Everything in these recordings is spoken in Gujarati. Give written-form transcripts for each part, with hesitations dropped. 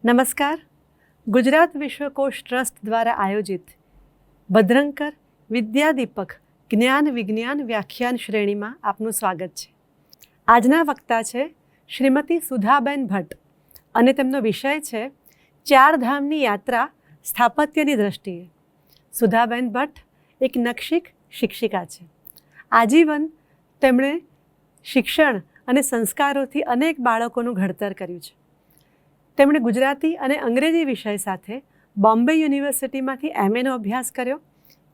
નમસ્કાર. ગુજરાત વિશ્વકોશ ટ્રસ્ટ દ્વારા આયોજિત ભદ્રંકર વિદ્યાદીપક જ્ઞાન વિજ્ઞાન વ્યાખ્યાન શ્રેણીમાં આપનું સ્વાગત છે. આજના વક્તા છે શ્રીમતી સુધાબેન ભટ્ટ અને તેમનો વિષય છે ચારધામની યાત્રા સ્થાપત્યની દ્રષ્ટિએ. સુધાબેન ભટ્ટ એક નકશીક શિક્ષિકા છે. આજીવન તેમણે શિક્ષણ અને સંસ્કારોથી અનેક બાળકોનું ઘડતર કર્યું છે. તેમણે ગુજરાતી અને અંગ્રેજી વિષય સાથે બોમ્બે યુનિવર્સિટીમાંથી MA અભ્યાસ કર્યો.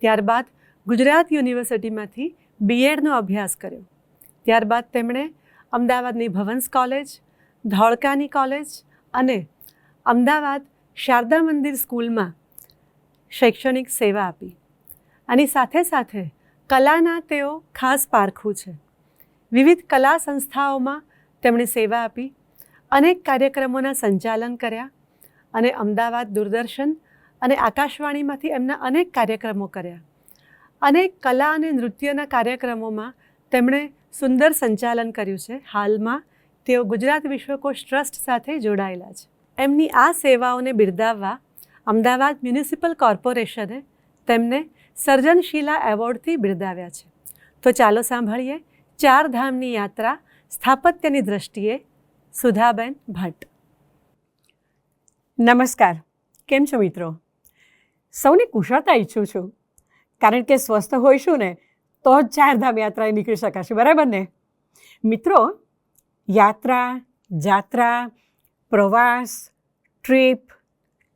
ત્યારબાદ ગુજરાત યુનિવર્સિટીમાંથી BEdનો અભ્યાસ કર્યો. ત્યારબાદ તેમણે અમદાવાદની ભવન્સ કોલેજ, ધોળકાની કોલેજ અને અમદાવાદ શારદા મંદિર સ્કૂલમાં શૈક્ષણિક સેવા આપી. આની સાથે સાથે કલાના તેઓ ખાસ પારખું છે. વિવિધ કલા સંસ્થાઓમાં તેમણે સેવા આપી, અનેક કાર્યક્રમોના સંચાલન કર્યા અને અમદાવાદ દૂરદર્શન અને આકાશવાણીમાંથી એમના અનેક કાર્યક્રમો કર્યા. અનેક કલા અને નૃત્યના કાર્યક્રમોમાં તેમણે સુંદર સંચાલન કર્યું છે. હાલમાં તેઓ ગુજરાત વિશ્વકોશ ટ્રસ્ટ સાથે જોડાયેલા છે. એમની આ સેવાઓને બિરદાવવા અમદાવાદ મ્યુનિસિપલ કોર્પોરેશને તેમને સર્જનશીલા એવોર્ડથી બિરદાવ્યા છે. તો ચાલો સાંભળીએ ચારધામની યાત્રા સ્થાપત્યની દ્રષ્ટિએ સુધાબેન ભટ્ટ. નમસ્કાર. કેમ છો મિત્રો? સૌને કુશળતા ઈચ્છું છું, કારણ કે સ્વસ્થ હોઈશું ને તો જ ચારધામ યાત્રાએ નીકળી શકાશે, બરાબર ને? મિત્રો, યાત્રા, જાત્રા, પ્રવાસ, ટ્રીપ,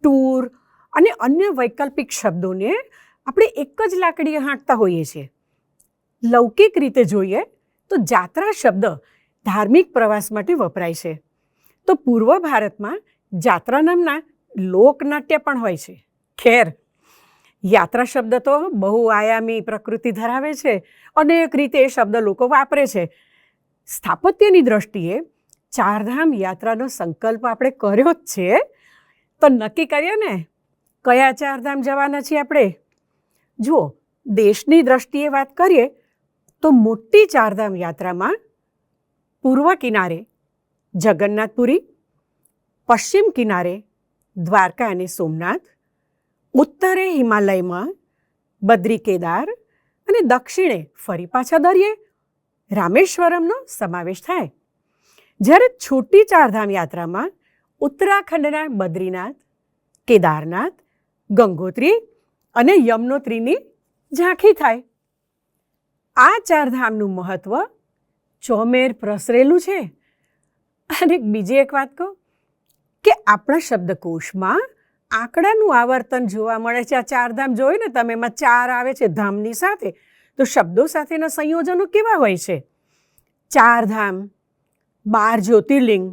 ટૂર અને અન્ય વૈકલ્પિક શબ્દોને આપણે એક જ લાકડીએ હાંકતા હોઈએ છીએ. લૌકિક રીતે જોઈએ તો જાત્રા શબ્દ ધાર્મિક પ્રવાસ માટે વપરાય છે. તો પૂર્વ ભારતમાં જાત્રા નામના લોકનાટ્ય પણ હોય છે. ખેર, યાત્રા શબ્દ તો બહુઆયામી પ્રકૃતિ ધરાવે છે. અનેક રીતે એ શબ્દ લોકો વાપરે છે. સ્થાપત્યની દ્રષ્ટિએ ચારધામ યાત્રાનો સંકલ્પ આપણે કર્યો જ છે. તો નક્કી કરીએ ને કયા ચારધામ જવાના છીએ આપણે. જુઓ, દેશની દ્રષ્ટિએ વાત કરીએ તો મોટી ચારધામ યાત્રામાં પૂર્વ કિનારે જગન્નાથપુરી, પશ્ચિમ કિનારે દ્વારકા અને સોમનાથ, ઉત્તરે હિમાલયમાં બદ્રી કેદાર અને દક્ષિણે ફરી પાછા દરિયે રામેશ્વરમનો સમાવેશ થાય. જ્યારે છોટી ચારધામ યાત્રામાં ઉત્તરાખંડના બદ્રીનાથ, કેદારનાથ, ગંગોત્રી અને યમનોત્રીની ઝાંખી થાય. આ ચારધામનું મહત્ત્વ ચોમેર પ્રસરેલું છે. અને બીજી એક વાત કહું કે આપણા શબ્દકોશમાં આંકડાનું આવર્તન જોવા મળે છે. આ ચારધામ જોયું ને તમે, એમાં 4 આવે છે ધામની સાથે. તો શબ્દો સાથેના સંયોજનો કેવા હોય છે? ચારધામ, 12 જ્યોતિર્લિંગ,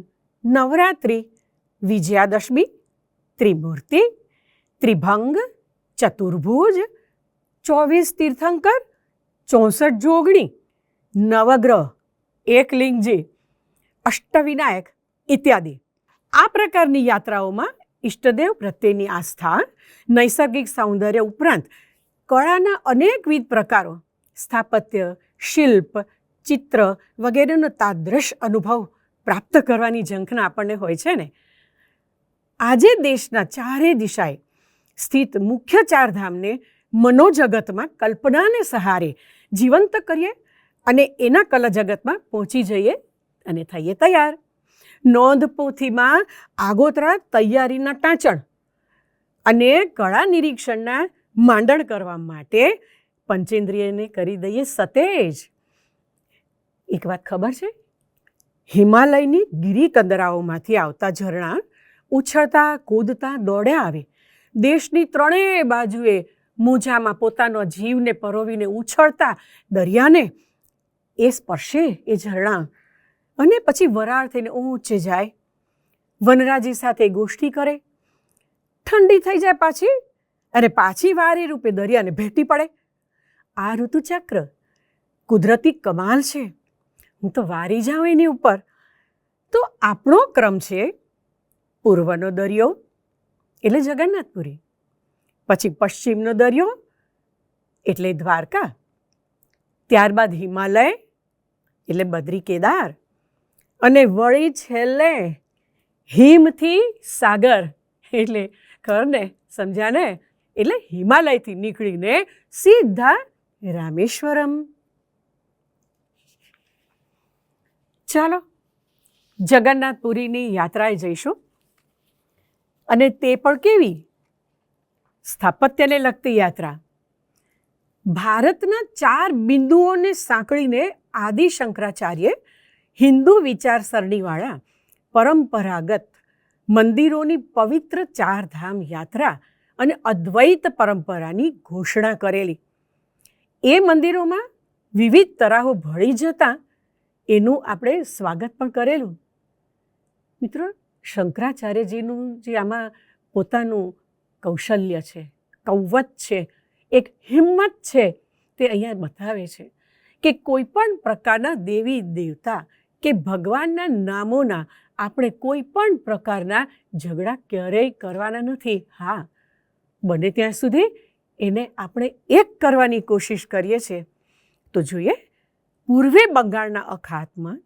નવરાત્રિ, વિજયાદશમી, ત્રિમૂર્તિ, ત્રિભંગ, ચતુર્ભુજ, 24 તીર્થંકર, 64 જોગણી, નવગ્રહ, એકલિંગજી, અષ્ટવિનાયક ઇત્યાદિ. આ પ્રકારની યાત્રાઓમાં ઈષ્ટદેવ પ્રત્યેની આસ્થા, નૈસર્ગિક સૌંદર્ય ઉપરાંત કળાના અનેકવિધ પ્રકારો, સ્થાપત્ય, શિલ્પ, ચિત્ર વગેરેનો તાદૃશ અનુભવ પ્રાપ્ત કરવાની ઝંખના આપણને હોય છે ને. આજે દેશના ચારે દિશાએ સ્થિત મુખ્ય ચારધામને મનોજગતમાં કલ્પનાને સહારે જીવંત કરીએ અને એના કલા જગતમાં પહોંચી જઈએ અને થઈએ તૈયાર. નોંધપોથીમાં આગોતરા તૈયારીના ટાંચણ અને કળા નિરીક્ષણના માંડણ કરવા માટે પંચેન્દ્રિયને કરી દઈએ સતેજ. એક વાત ખબર છે? હિમાલયની ગિરિકંદરાઓમાંથી આવતા ઝરણા ઉછળતા કૂદતા દોડ્યા આવે. દેશની ત્રણેય બાજુએ મોજામાં પોતાનો જીવને પરોવીને ઉછળતા દરિયાને એ સ્પર્શે એ ઝરણા અને પછી વરાળ થઈને ઊંચે જાય, વનરાજી સાથે ગોષ્ઠી કરે, ઠંડી થઈ જાય પાછી અને પાછી વારી રૂપે દરિયાને ભેટી પડે. આ ઋતુચક્ર કુદરતી કમાલ છે. હું તો વારી જાઉં એની ઉપર. તો આપણો ક્રમ છે પૂર્વનો દરિયો એટલે જગન્નાથપુરી, પછી પશ્ચિમનો દરિયો એટલે દ્વારકા, ત્યારબાદ હિમાલય એટલે બદ્રી કેદાર અને વળી છેલ્લે હિમથી સાગર એટલે ખબર ને, સમજ્યા ને? એટલે હિમાલયથી નીકળીને સીધા રામેશ્વરમ. ચાલો જગન્નાથપુરીની યાત્રાએ જઈશું, અને તે પણ કેવી? સ્થાપત્યને લગતી યાત્રા. ભારતના 4 બિંદુઓને સાંકળીને આદિ શંકરાચાર્ય હિન્દુ વિચારસરણીવાળા પરંપરાગત મંદિરોની પવિત્ર 4 ધામ યાત્રા અને અદ્વૈત પરંપરાની ઘોષણા કરેલી. એ મંદિરોમાં વિવિધ તરાહો ભળી જતા એનું આપણે સ્વાગત પણ કરેલું. મિત્રો, શંકરાચાર્યજીનું જે આમાં પોતાનું કૌશલ્ય છે, કૌવત છે, એક હિંમત છે, તે અહીંયા બતાવે છે કે કોઈ પણ પ્રકારના દેવી દેવતા કે ભગવાનના નામોના આપણે કોઈ પણ પ્રકારના ઝઘડા ક્યારેય કરવાના નથી. હા, બને ત્યાં સુધી એને આપણે એક કરવાની કોશિશ કરીએ છીએ. તો જોઈએ, પૂર્વે બંગાળના અખાતમાં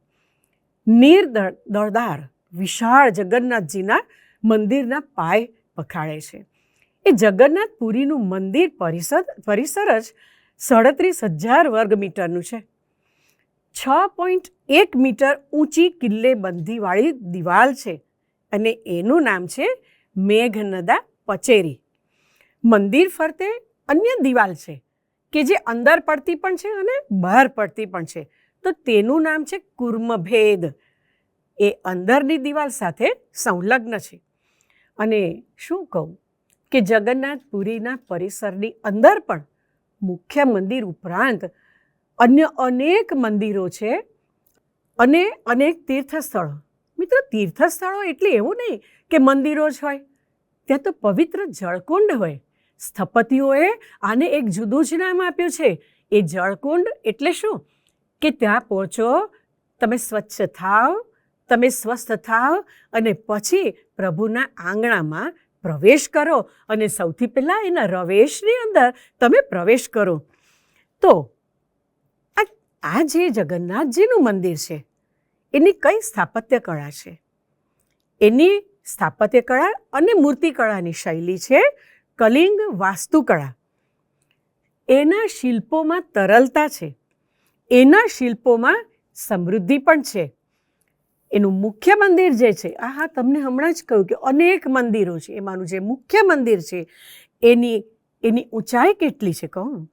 દળદાર વિશાળ જગન્નાથજીના મંદિરના પાય પખાડે છે. એ જગન્નાથપુરીનું મંદિર પરિસર જ 37,000 વર્ગ મીટરનું છે. 6.1 મીટર ઊંચી કિલ્લેબંધીવાળી દિવાલ છે, અને એનું નામ છે મેઘનદા પચેરી. મંદિર ફરતે અન્ય દિવાલ છે કે જે અંદર પડતી પણ છે અને બહાર પડતી પણ છે, તો તેનું નામ છે કુર્મભેદ. એ અંદરની દિવાલ સાથે સંલગ્ન છે. અને શું કહું કે જગન્નાથપુરીના પરિસરની અંદર પણ મુખ્ય મંદિર ઉપરાંત અન્ય અનેક મંદિરો છે અને અનેક તીર્થસ્થળો. મિત્રો, તીર્થસ્થળો એટલે એવું નહીં કે મંદિરો જ હોય, ત્યાં તો પવિત્ર જળકુંડ હોય. સ્થપતિઓએ આને એક જુદું જ નામ આપ્યું છે. એ જળકુંડ એટલે શું કે ત્યાં પહોંચો, તમે સ્વચ્છ થાવ, તમે સ્વસ્થ થાવ, અને પછી પ્રભુના આંગણામાં પ્રવેશ કરો, અને સૌથી પહેલાં એના રવેશની અંદર તમે પ્રવેશ કરો. તો આ જે જગન્નાથજીનું મંદિર છે એની કઈ સ્થાપત્ય કળા છે? એની સ્થાપત્ય કળા અને મૂર્તિકળાની શૈલી છે કલિંગ વાસ્તુકળા. એના શિલ્પોમાં તરલતા છે, એના શિલ્પોમાં સમૃદ્ધિ પણ છે. એનું મુખ્ય મંદિર જે છે, હા, તમને હમણાં જ કહ્યું કે અનેક મંદિરો છે, એમાંનું જે મુખ્ય મંદિર છે એની ઊંચાઈ કેટલી છે કહું?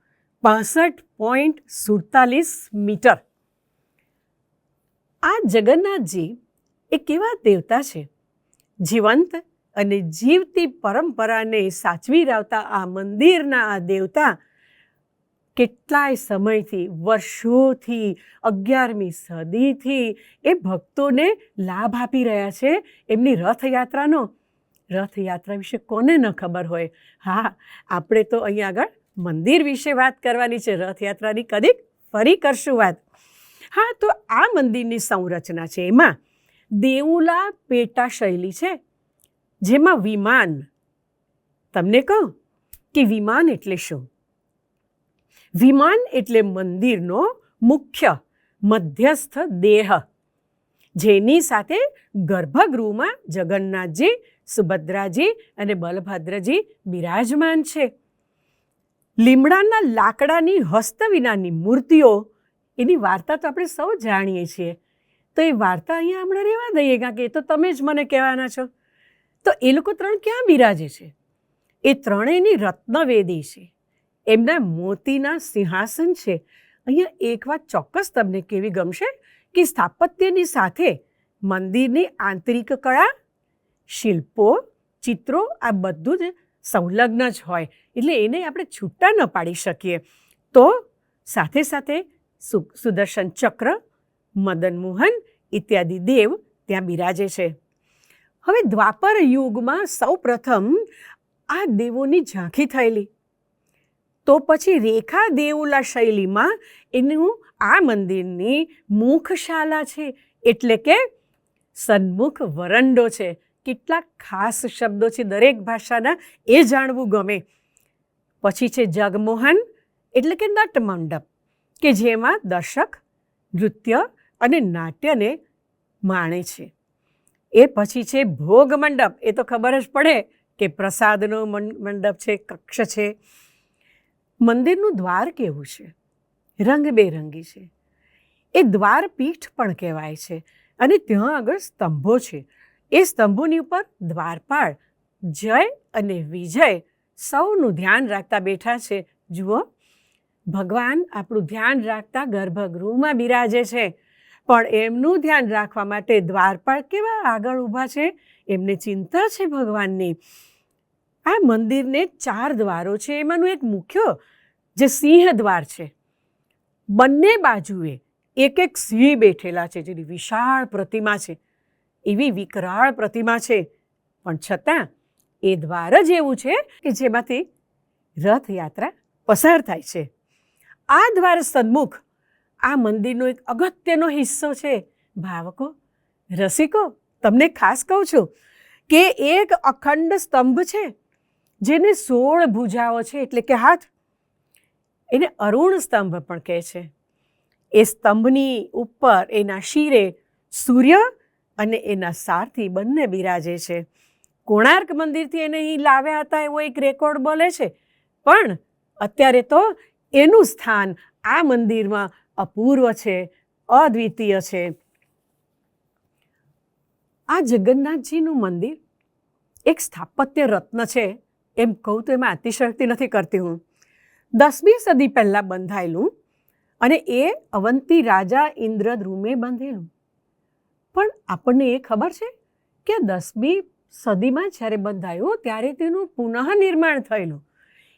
65.47 મીટર. આ જગન્નાથજી એ કેવા દેવતા છે? જીવંત અને જીવતી પરંપરાને સાચવી રાખતા આ મંદિરના આ દેવતા કેટલાય સમયથી, વર્ષોથી, 11મી સદીથી એ ભક્તોને લાભ આપી રહ્યા છે. એમની રથયાત્રાનો, રથયાત્રા વિશે કોને ન ખબર હોય? હા, આપણે તો અહીંયા આગળ મંદિર વિશે વાત કરવાની છે, રથયાત્રાની કદીક ફરી કરશું વાત. હા, તો આ મંદિરની સંરચના છે એમાં દેઉલા પેટા શૈલી છે, જેમાં વિમાન. તમને કહું કે વિમાન એટલે શું? વિમાન એટલે મંદિરનો મુખ્ય મધ્યસ્થ દેહ, જેની સાથે ગર્ભગૃહમાં જગન્નાથજી, સુભદ્રાજી અને બલભદ્રજી બિરાજમાન છે. લીમડાના લાકડાની હસ્ત વિનાની મૂર્તિઓ, એની વાર્તા તો આપણે સૌ જાણીએ છીએ. તો એ વાર્તા અહીંયા હમણાં રહેવા દઈએ, કારણ કે એ તો તમે જ મને કહેવાના છો. તો એ લોકો 3 ક્યાં બિરાજે છે? એ ત્રણેયની રત્નવેદી છે, એમના મોતીના સિંહાસન છે. અહીંયા એક વાત ચોક્કસ તમને કેવી ગમશે કે સ્થાપત્યની સાથે મંદિરની આંતરિક કળા, શિલ્પો, ચિત્રો, આ બધું જ સંલગ્ન જ હોય, એટલે એને આપણે છૂટા ન પાડી શકીએ. તો સાથે સાથે સુદર્શન ચક્ર, મદન મોહન ઇત્યાદિ દેવ ત્યાં બિરાજે છે. હવે દ્વાપર યુગમાં સૌ પ્રથમ આ દેવોની ઝાંખી થયેલી. તો પછી રેખા દેઉલા શૈલીમાં એનું આ મંદિરની મુખશાલા છે, એટલે કે સન્મુખ વરંડો છે. કેટલાક ખાસ શબ્દો છે દરેક ભાષાના, એ જાણવું ગમે. પછી છે જગમોહન, એટલે કે નટમંડપ, કે જેમાં દર્શક નૃત્ય અને નાટ્યને માણે છે. એ પછી છે ભોગ મંડપ. એ તો ખબર જ પડે કે પ્રસાદનો મંડપ છે, કક્ષ છે. મંદિરનું દ્વાર કેવું છે? રંગબેરંગી છે. એ દ્વાર પીઠ પણ કહેવાય છે. અને ત્યાં આગળ સ્તંભો છે. એ સ્તંભોની ઉપર દ્વારપાળ જય અને વિજય સૌનું ધ્યાન રાખતા બેઠા છે. જુઓ, ભગવાન આપણું ધ્યાન રાખતા ગર્ભગૃહમાં બિરાજે છે, પણ એમનું ધ્યાન રાખવા માટે દ્વારપાળ કેવા આગળ ઊભા છે. એમને ચિંતા છે ભગવાનની. આ મંદિરને 4 દ્વારો છે. એમાંનું એક મુખ્ય જે સિંહ દ્વાર છે, બંને બાજુએ એક એક સિંહ બેઠેલા છે, જેની વિશાળ પ્રતિમા છે. એવી વિકરાળ પ્રતિમા છે, પણ છતાં એ દ્વાર જ એવું છે કે જેમાંથી રથયાત્રા પસાર થાય છે. આ દ્વાર સન્મુખ આ મંદિરનો એક અગત્યનો હિસ્સો છે. ભાવકો, રસિકો, તમને ખાસ કહું છું કે એક અખંડ સ્તંભ છે જેને 16 ભુજાઓ છે, એટલે કે હાથ. એને અરુણ સ્તંભ પણ કહે છે. એ સ્તંભની ઉપર એના શિરે સૂર્ય અને એના સારથી બંને બિરાજે છે. કોણાર્ક મંદિરથી એને અહીં લાવ્યા હતા એવો એક રેકોર્ડ બોલે છે, પણ અત્યારે તો એનું સ્થાન આ મંદિરમાં અપૂર્વ છે, અદ્વિતીય છે. આ જગન્નાથજીનું મંદિર એક સ્થાપત્ય રત્ન છે. એમ કહું તો એમાં અતિશયોક્તિ નથી કરતી હું. 10મી સદી પહેલાં બંધાયેલું અને એ અવંતી રાજા ઇન્દ્રદ્રુમે બાંધેલું. પણ આપણને એ ખબર છે કે 10મી સદીમાં જ્યારે બંધાયું ત્યારે તેનું પુનઃનિર્માણ થયેલું.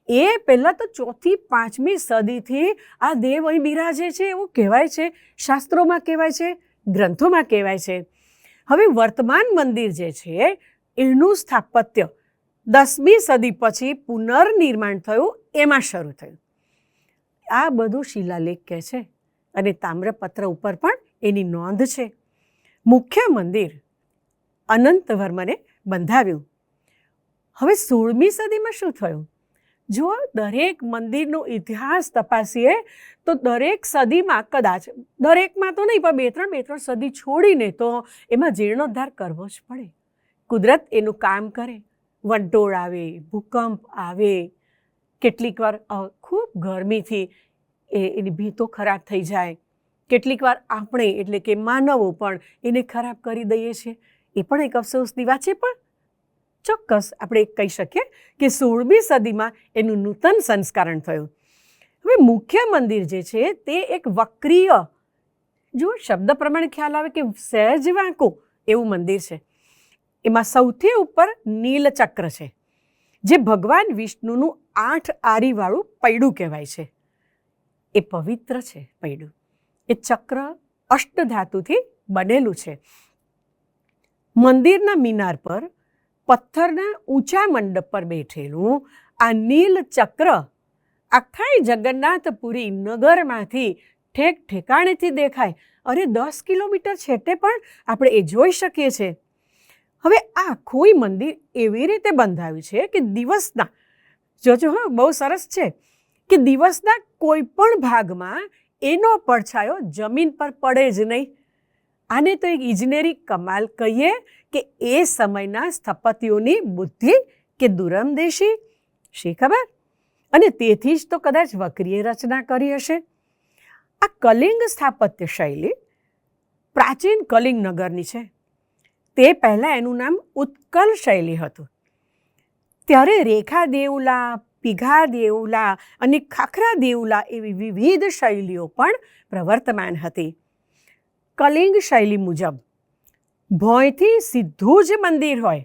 એ પહેલાં તો 4થી 5મી સદીથી આ દેવ અહીં બિરાજે છે એવું કહેવાય છે, શાસ્ત્રોમાં કહેવાય છે, ગ્રંથોમાં કહેવાય છે. હવે વર્તમાન મંદિર જે છે એનું સ્થાપત્ય 10મી સદી પછી પુનર્નિર્માણ થયું, એમાં શરૂ થયું. આ બધું શિલાલેખ કહે છે અને તામ્રપત્ર ઉપર પણ એની નોંધ છે. મુખ્ય મંદિર અનંતવર્મને બંધાવ્યું. હવે 16મી સદીમાં શું થયું? જો દરેક મંદિરનો ઇતિહાસ તપાસીએ તો દરેક સદીમાં, કદાચ દરેકમાં તો નહીં, પણ 2-3 સદી છોડીને તો એમાં જીર્ણોદ્ધાર કરવો જ પડે. કુદરત એનું કામ કરે. વંટોળ આવે, ભૂકંપ આવે, કેટલીક વાર ખૂબ ગરમીથી એની ભીંતો ખરાબ થઈ જાય. કેટલીક વાર આપણે એટલે કે માનવો પણ એને ખરાબ કરી દઈએ છીએ. એ પણ એક અફસોસની વાત છે. પણ ચોક્કસ આપણે કહી શકીએ કે 16મી સદીમાં એનું નૂતન સંસ્કરણ થયું. હવે મુખ્ય મંદિર જે છે તે એક વક્રીય, જો શબ્દ પ્રમાણે ખ્યાલ આવે કે સહેજ વાંકું એવું મંદિર છે. એમાં સૌથી ઉપર નીલચક્ર છે, જે ભગવાન વિષ્ણુનું 8 આરીવાળું પૈડું કહેવાય છે. એ પવિત્ર છે પૈડું. એ ચક્ર અષ્ટધાતુથી બનેલું છે. મંદિરના મિનાર પર પથ્થરના ઊંચા મંડપ પર બેઠેલું આ નીલચક્ર આખા જગન્નાથપુરી નગરમાંથી ઠેક ઠેકાણેથી દેખાય. અરે 10 કિલોમીટર છેટે પણ આપણે એ જોઈ શકીએ છીએ. હવે આ આખું મંદિર એવી રીતે બંધાવ્યું છે કે દિવસના, જોજો હા, બહુ સરસ છે કે દિવસના કોઈ પણ ભાગમાં એનો પડછાયો જમીન પર પડે જ નહીં. આને તો એક ઇજનેરી કમાલ કહીએ કે એ સમયના સ્થપતિઓની બુદ્ધિ કે દૂરંદેશી, શી ખબર. અને તેથી જ તો કદાચ વક્રીય રચના કરી હશે. આ કલિંગ સ્થાપત્ય શૈલી પ્રાચીન કલિંગ નગરની છે. તે પહેલાં એનું નામ ઉત્કલ શૈલી હતું. ત્યારે રેખા દેઉલા, પીઘા દેઉલા અને ખાખરા દેઉલા એવી વિવિધ શૈલીઓ પણ પ્રવર્તમાન હતી. કલિંગ શૈલી મુજબ ભોંયથી સીધું જ મંદિર હોય.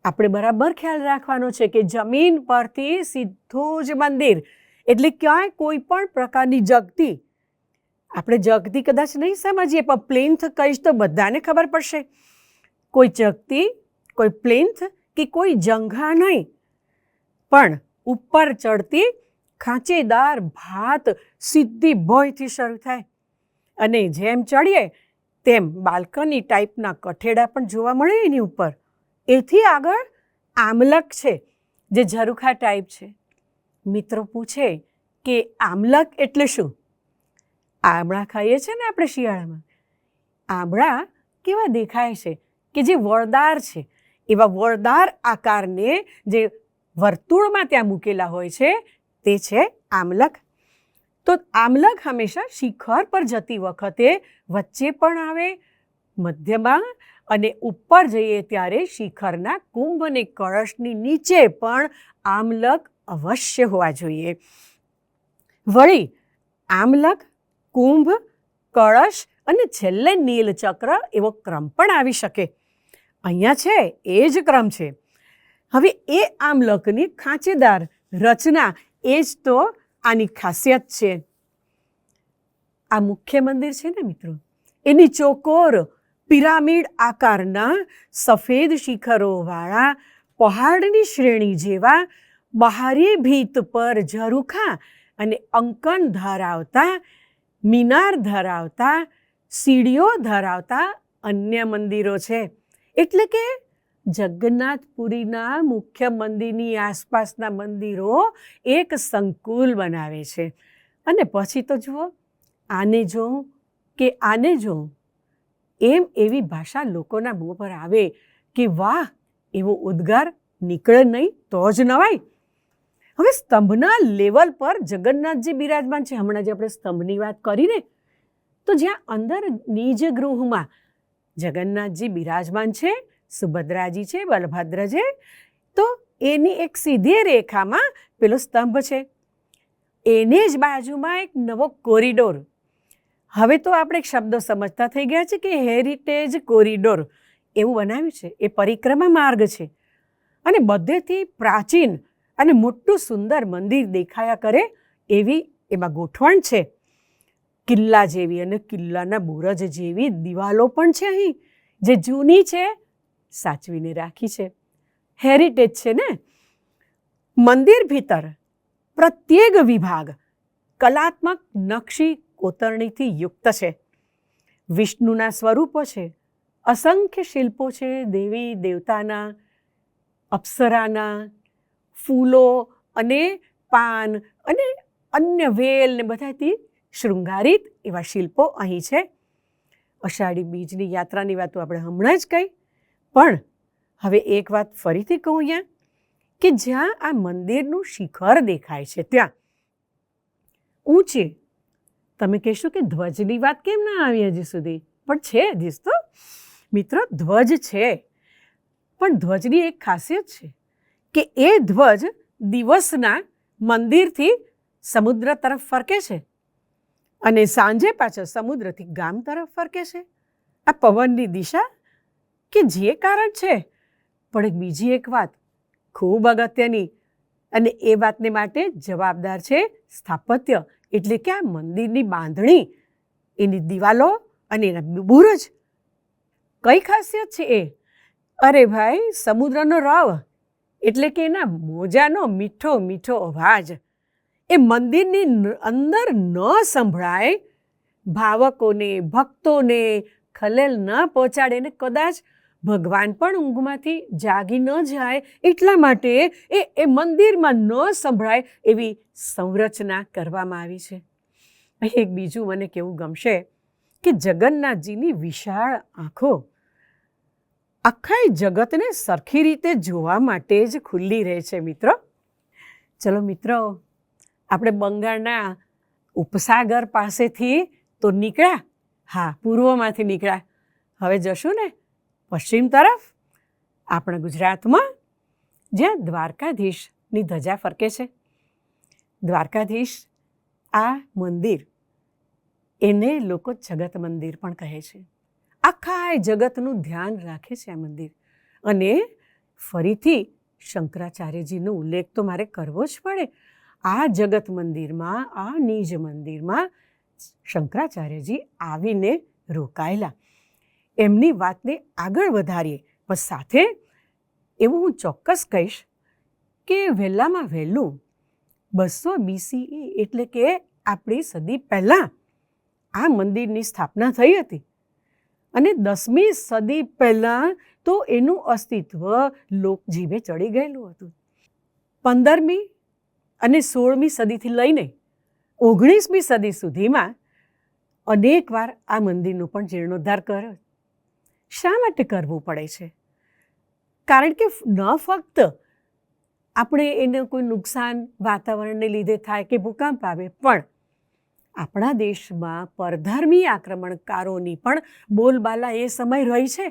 આપણે બરાબર ખ્યાલ રાખવાનો છે કે જમીન પરથી સીધું જ મંદિર, એટલે ક્યાંય કોઈ પણ પ્રકારની જગતી, આપણે જગતી કદાચ નહીં સમજીએ પણ પ્લિન્થ કહીશ તો બધાને ખબર પડશે. કોઈ જગતી, કોઈ પ્લિન્થ કે કોઈ જંઘા નહીં, પણ ઉપર ચડતી ખાંચેદાર ભાત સીધી ભોંયથી શરૂ થાય. અને જેમ ચડીએ તેમ બાલ્કની ટાઈપના કઠેડા પણ જોવા મળે એની ઉપર. એથી આગળ આમલક છે, જે ઝરૂખા ટાઈપ છે. મિત્રો પૂછે કે આમલક એટલે શું? આમળા ખાઈએ છીએ ને આપણે શિયાળામાં. આમળા કેવા દેખાય છે કે જે વળદાર છે, એવા વળદાર આકારને જે વર્તુળમાં ત્યાં મૂકેલા હોય છે તે છે આમલક. તો આમલક હંમેશા શિખર પર જતી વખતે વચ્ચે પણ આવે, મધ્યમાં અને ઉપર જઈએ ત્યારે શિખરના કુંભ અને કળશની નીચે પણ આમલક અવશ્ય હોવા જોઈએ. વળી આમલક, કુંભ, કળશ અને છેલ્લે નીલચક્ર એવો ક્રમ પણ આવી શકે. અહીંયા છે એ જ ક્રમ છે. હવે એ આમલકની ખાંચેદાર રચના એ જ તો આની ખાસિયત છે. આ મુખ્ય મંદિર છે ને મિત્રો, એની ચોકોર પિરામિડ આકારના સફેદ શિખરોવાળા પહાડની શ્રેણી જેવા બહારી ભીત પર ઝરૂખા અને અંકન ધરાવતા, મિનાર ધરાવતા, સીડીઓ ધરાવતા અન્ય મંદિરો છે. એટલે કે જગન્નાથપુરીના મુખ્ય મંદિરની આસપાસના મંદિરો એક સંકુલ બનાવે છે. અને પછી તો જુઓ, આને જોઉં કે આને જોઉં એમ એવી ભાષા લોકોના મોં પર આવે કે વાહ, એવો ઉદ્ગાર નીકળે નહીં તો જ નવાય. હવે સ્તંભના લેવલ પર જગન્નાથજી બિરાજમાન છે. હમણાં જે આપણે સ્તંભની વાત કરીને, તો જ્યાં અંદર નિજ ગૃહમાં જગન્નાથજી બિરાજમાન છે, સુભદ્રાજી છે, બલભદ્ર છે, તો એની એક સીધી રેખામાં પેલો સ્તંભ છે. એને જ બાજુમાં એક નવો કોરિડોર. હવે તો આપણે શબ્દો સમજતા થઈ ગયા છે કે હેરિટેજ કોરિડોર એવું બનાવ્યું છે. એ પરિક્રમા માર્ગ છે અને બધેથી પ્રાચીન અને મોટું સુંદર મંદિર દેખાયા કરે એવી એમાં ગોઠવણ છે. કિલ્લા જેવી અને કિલ્લાના બુરજ જેવી દિવાલો પણ છે અહીં, જે જૂની છે, સાચવીને રાખી છે. હેરિટેજ છે ને. મંદિર ભીતર પ્રત્યેક વિભાગ કલાત્મક નકશી કોતરણીથી યુક્ત છે. વિષ્ણુના સ્વરૂપો છે, અસંખ્ય શિલ્પો છે, દેવી દેવતાના, અપ્સરાના, ફૂલો અને પાન અને અન્ય વેલ ને બધાથી શૃંગારિત એવા શિલ્પો અહીં છે. અષાઢી બીજની યાત્રાની વાતો આપણે હમણાં જ કહી, પણ હવે એક વાત ફરીથી કહું અહીંયા કે જ્યાં આ મંદિરનું શિખર દેખાય છે ત્યાં ઊંચી, તમે કહેશો કે ધ્વજની વાત કેમ ના આવી હજી સુધી? પણ છે હજી તો મિત્રો, ધ્વજ છે. પણ ધ્વજની એક ખાસિયત છે કે એ ધ્વજ દિવસના મંદિરથી સમુદ્ર તરફ ફરકે છે અને સાંજે પાછળ સમુદ્રથી ગામ તરફ ફરકે છે. આ પવનની દિશા કે જે કારણ છે. પણ એક બીજી એક વાત ખૂબ અગત્યની, અને એ વાતને માટે જવાબદાર છે સ્થાપત્ય, એટલે કે આ મંદિરની બાંધણી, એની દિવાલો અને એના બુરજ. કઈ ખાસિયત છે એ? અરે ભાઈ, સમુદ્રનો રવ એટલે કે એના મોજાનો મીઠો મીઠો અવાજ એ મંદિરની અંદર ન સંભળાય, ભાવકોને, ભક્તોને ખલેલ ન પહોંચાડે ને કદાચ ભગવાન પણ ઊંઘમાંથી જાગી ન જાય એટલા માટે એ મંદિરમાં ન સંભળાય એવી સંરચના કરવામાં આવી છે. અહીં એક બીજું મને કેવું ગમશે કે જગન્નાથજીની વિશાળ આંખો આખા જગતને સરખી રીતે જોવા માટે જ ખુલ્લી રહે છે મિત્રો. ચલો મિત્રો, આપણે બંગાળના ઉપસાગર પાસેથી તો નીકળ્યા, હા, પૂર્વમાંથી નીકળ્યા. હવે જશું ને પશ્ચિમ તરફ, આપણા ગુજરાતમાં, જ્યાં દ્વારકાધીશની ધજા ફરકે છે. દ્વારકાધીશ આ મંદિર, એને લોકો જગત મંદિર પણ કહે છે. આખા જગતનું ધ્યાન રાખે છે આ મંદિર. અને ફરીથી શંકરાચાર્યજીનો ઉલ્લેખ તો મારે કરવો જ પડે. આ જગત મંદિરમાં, આ નિજ મંદિરમાં શંકરાચાર્યજી આવીને રોકાયેલા. એમની વાતને આગળ વધારીએ, પણ સાથે એવું હું ચોક્કસ કહીશ કે વહેલામાં વહેલું 200 BCE એટલે કે આપણી સદી પહેલાં આ મંદિરની સ્થાપના થઈ હતી. અને 10મી સદી પહેલાં તો એનું અસ્તિત્વ લોકજીભે ચડી ગયેલું હતું. 15મી અને 16મી સદીથી લઈને 19મી સદી સુધીમાં અનેક વાર આ મંદિરનો પણ જીર્ણોદ્ધાર કર્યો. શા માટે કરવું પડે છે? કારણ કે ન ફક્ત આપણે એને કોઈ નુકસાન વાતાવરણને લીધે થાય કે ભૂકંપ આવે, પણ આપણા દેશમાં પરધર્મી આક્રમણકારોની પણ બોલબાલા એ સમય રહી છે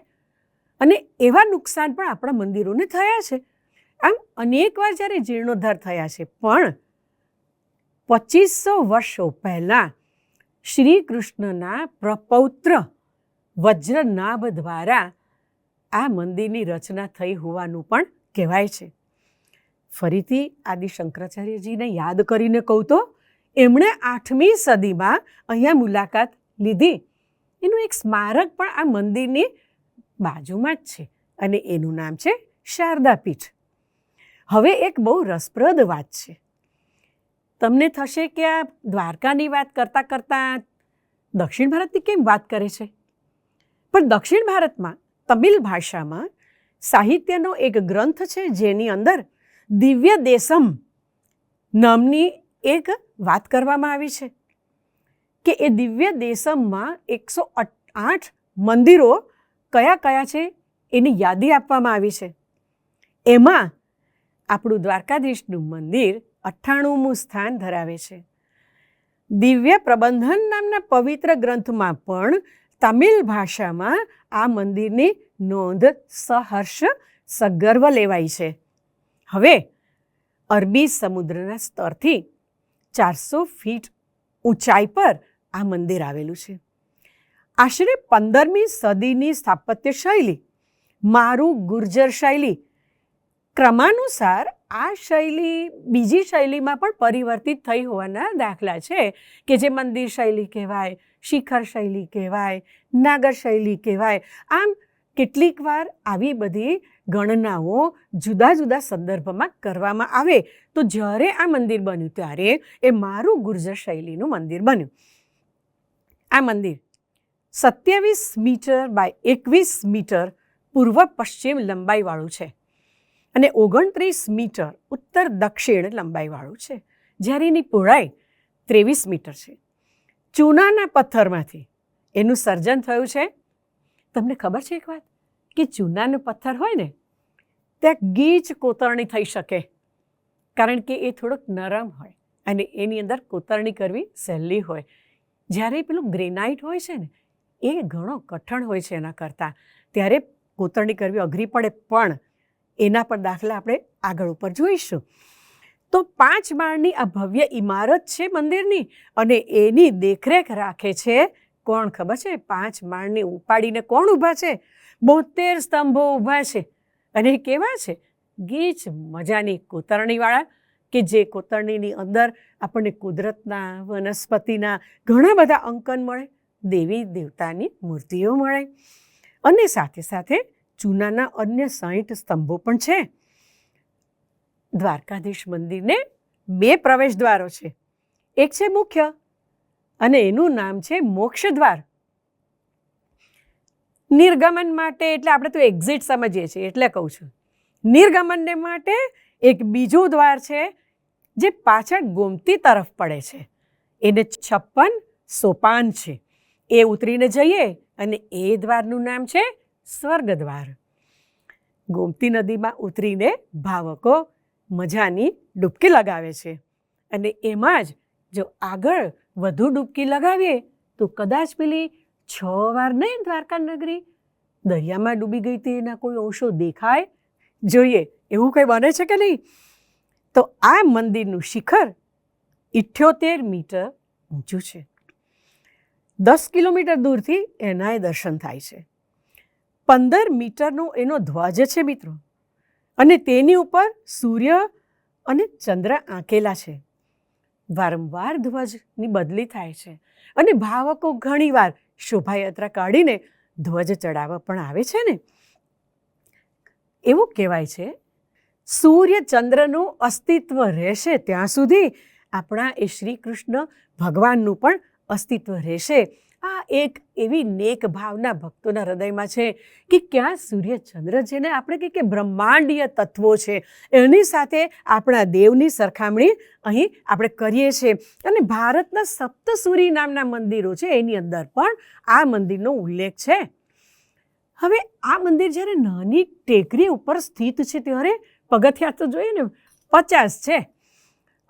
અને એવા નુકસાન પણ આપણા મંદિરોને થયા છે. આમ અનેકવાર જ્યારે જીર્ણોદ્ધાર થયા છે, પણ 2500 વર્ષો પહેલાં શ્રી કૃષ્ણના પ્રપૌત્ર વજ્રનાભ દ્વારા આ મંદિરની રચના થઈ હોવાનું પણ કહેવાય છે. ફરીથી આદિ શંકરાચાર્યજીને યાદ કરીને કહું તો એમણે 8મી સદીમાં અહીંયા મુલાકાત લીધી. એનું એક સ્મારક પણ આ મંદિરની બાજુમાં જ છે અને એનું નામ છે શારદા પીઠ. હવે એક બહુ રસપ્રદ વાત છે. તમને થશે કે આ દ્વારકાની વાત કરતાં કરતાં દક્ષિણ ભારતની કેમ વાત કરે છે? પણ દક્ષિણ ભારતમાં તમિલ ભાષામાં સાહિત્યનો એક ગ્રંથ છે જેની અંદર દિવ્ય દેશમ નામની એક વાત કરવામાં આવી છે કે એ દિવ્ય દેશમમાં 108 મંદિરો કયા કયા છે એની યાદી આપવામાં આવી છે. એમાં આપણું દ્વારકાધીશનું મંદિર 98મું સ્થાન ધરાવે છે. દિવ્ય પ્રબંધન નામના પવિત્ર ગ્રંથમાં પણ તમિલ ભાષામાં આ મંદિરની નોંધ સહર્ષ સગર્વ લેવાઈ છે. હવે અરબી સમુદ્રના સ્તરથી 400 ફીટ ઊંચાઈ પર આ મંદિર આવેલું છે. આશરે 15મી સદીની સ્થાપત્ય શૈલી મારું ગુર્જર શૈલી, ક્રમાનુસાર આ શૈલી બીજી શૈલીમાં પણ પરિવર્તિત થઈ હોવાના દાખલા છે કે જે મંદિર શૈલી કહેવાય, શિખર શૈલી કહેવાય, નાગર શૈલી કહેવાય. આમ કેટલીક વાર આવી બધી ગણનાઓ જુદા જુદા સંદર્ભમાં કરવામાં આવે. તો જ્યારે આ મંદિર બન્યું ત્યારે એ મારું ગુર્જર શૈલીનું મંદિર બન્યું. આ મંદિર 27 મીટર બાય 21 મીટર પૂર્વ પશ્ચિમ લંબાઈવાળું છે અને 29 મીટર ઉત્તર દક્ષિણ લંબાઈવાળું છે, જ્યારે એની પહોળાઈ 23 મીટર છે. ચૂનાના પથ્થરમાંથી એનું સર્જન થયું છે. તમને ખબર છે એક વાત કે ચૂનાનો પથ્થર હોય ને ત્યાં ગીચ કોતરણી થઈ શકે, કારણ કે એ થોડોક નરમ હોય અને એની અંદર કોતરણી કરવી સહેલી હોય. જ્યારે પેલું ગ્રેનાઇટ હોય છે ને એ ઘણો કઠણ હોય છે એના કરતાં, ત્યારે કોતરણી કરવી અઘરી પડે. પણ એના પર દાખલા આપણે આગળ ઉપર જોઈશું. તો 5 માળની આ ભવ્ય ઇમારત છે મંદિરની અને એની દેખરેખ રાખે છે કોણ ખબર છે? 5 માળની ઉપાડીને કોણ ઊભા છે? 72 સ્તંભો ઊભા છે. અને કેવા છે? ગીચ મજાની કોતરણીવાળા, કે જે કોતરણીની અંદર આપણને કુદરતના, વનસ્પતિના ઘણા બધા અંકન મળે, દેવી દેવતાની મૂર્તિઓ મળે અને સાથે સાથે ચૂનાના અન્ય 60 સ્તંભો પણ છે. દ્વારકાધીશ મંદિરને 2 પ્રવેશ દ્વારો છે. એક છે મુખ્ય અને એનું નામ છે મોક્ષ દ્વાર. નિર્ગમન માટે એટલે આપણે તો એક્ઝિટ સમજીએ છીએ એટલે કહું છું. નિર્ગમનને માટે એક બીજું દ્વાર છે જે પાછળ ગોમતી તરફ પડે છે. એને 56 સોપાન છે. એ ઉતરીને જઈએ અને એ દ્વારનું નામ છે સ્વર્ગદ્વાર. ગોમતી નદીમાં ઉતરીને ભાવકો મજાની ડૂબકી લગાવે છે અને એમાં જ જો આગળ વધુ ડૂબકી લગાવીએ તો કદાચ પેલી 6 વાર નહીં દ્વારકા નગરી દરિયામાં ડૂબી ગઈ હતી એના કોઈ અંશો દેખાય. જોઈએ એવું કંઈ બને છે કે નહીં? તો આ મંદિરનું શિખર 78 મીટર ઊંચું છે. 10 કિલોમીટર દૂરથી એનાય દર્શન થાય છે. 15 મીટરનો એનો ધ્વજ છે મિત્રો, અને તેની ઉપર સૂર્ય અને ચંદ્ર આંકેલા છે. વારંવાર ધ્વજની બદલી થાય છે અને ભાવકો ઘણીવાર શોભાયાત્રા કાઢીને ધ્વજ ચડાવવા પણ આવે છે ને. એવું કહેવાય છે સૂર્ય ચંદ્રનું અસ્તિત્વ રહેશે ત્યાં સુધી આપણા એ શ્રી કૃષ્ણ ભગવાનનું પણ અસ્તિત્વ રહેશે. આ એક એવી નેક ભાવના ભક્તોના હૃદયમાં છે કે ક્યાં સૂર્ય ચંદ્ર જેને આપણે કહીએ કે બ્રહ્માંડીય તત્વો છે એની સાથે આપણા દેવની સરખામણી અહીં આપણે કરીએ છીએ. અને ભારતના સપ્તસુરી નામના મંદિરો છે એની અંદર પણ આ મંદિરનો ઉલ્લેખ છે. હવે આ મંદિર જ્યારે નાની ટેકરી ઉપર સ્થિત છે ત્યારે પગથિયા તો જોઈએ ને 50 છે.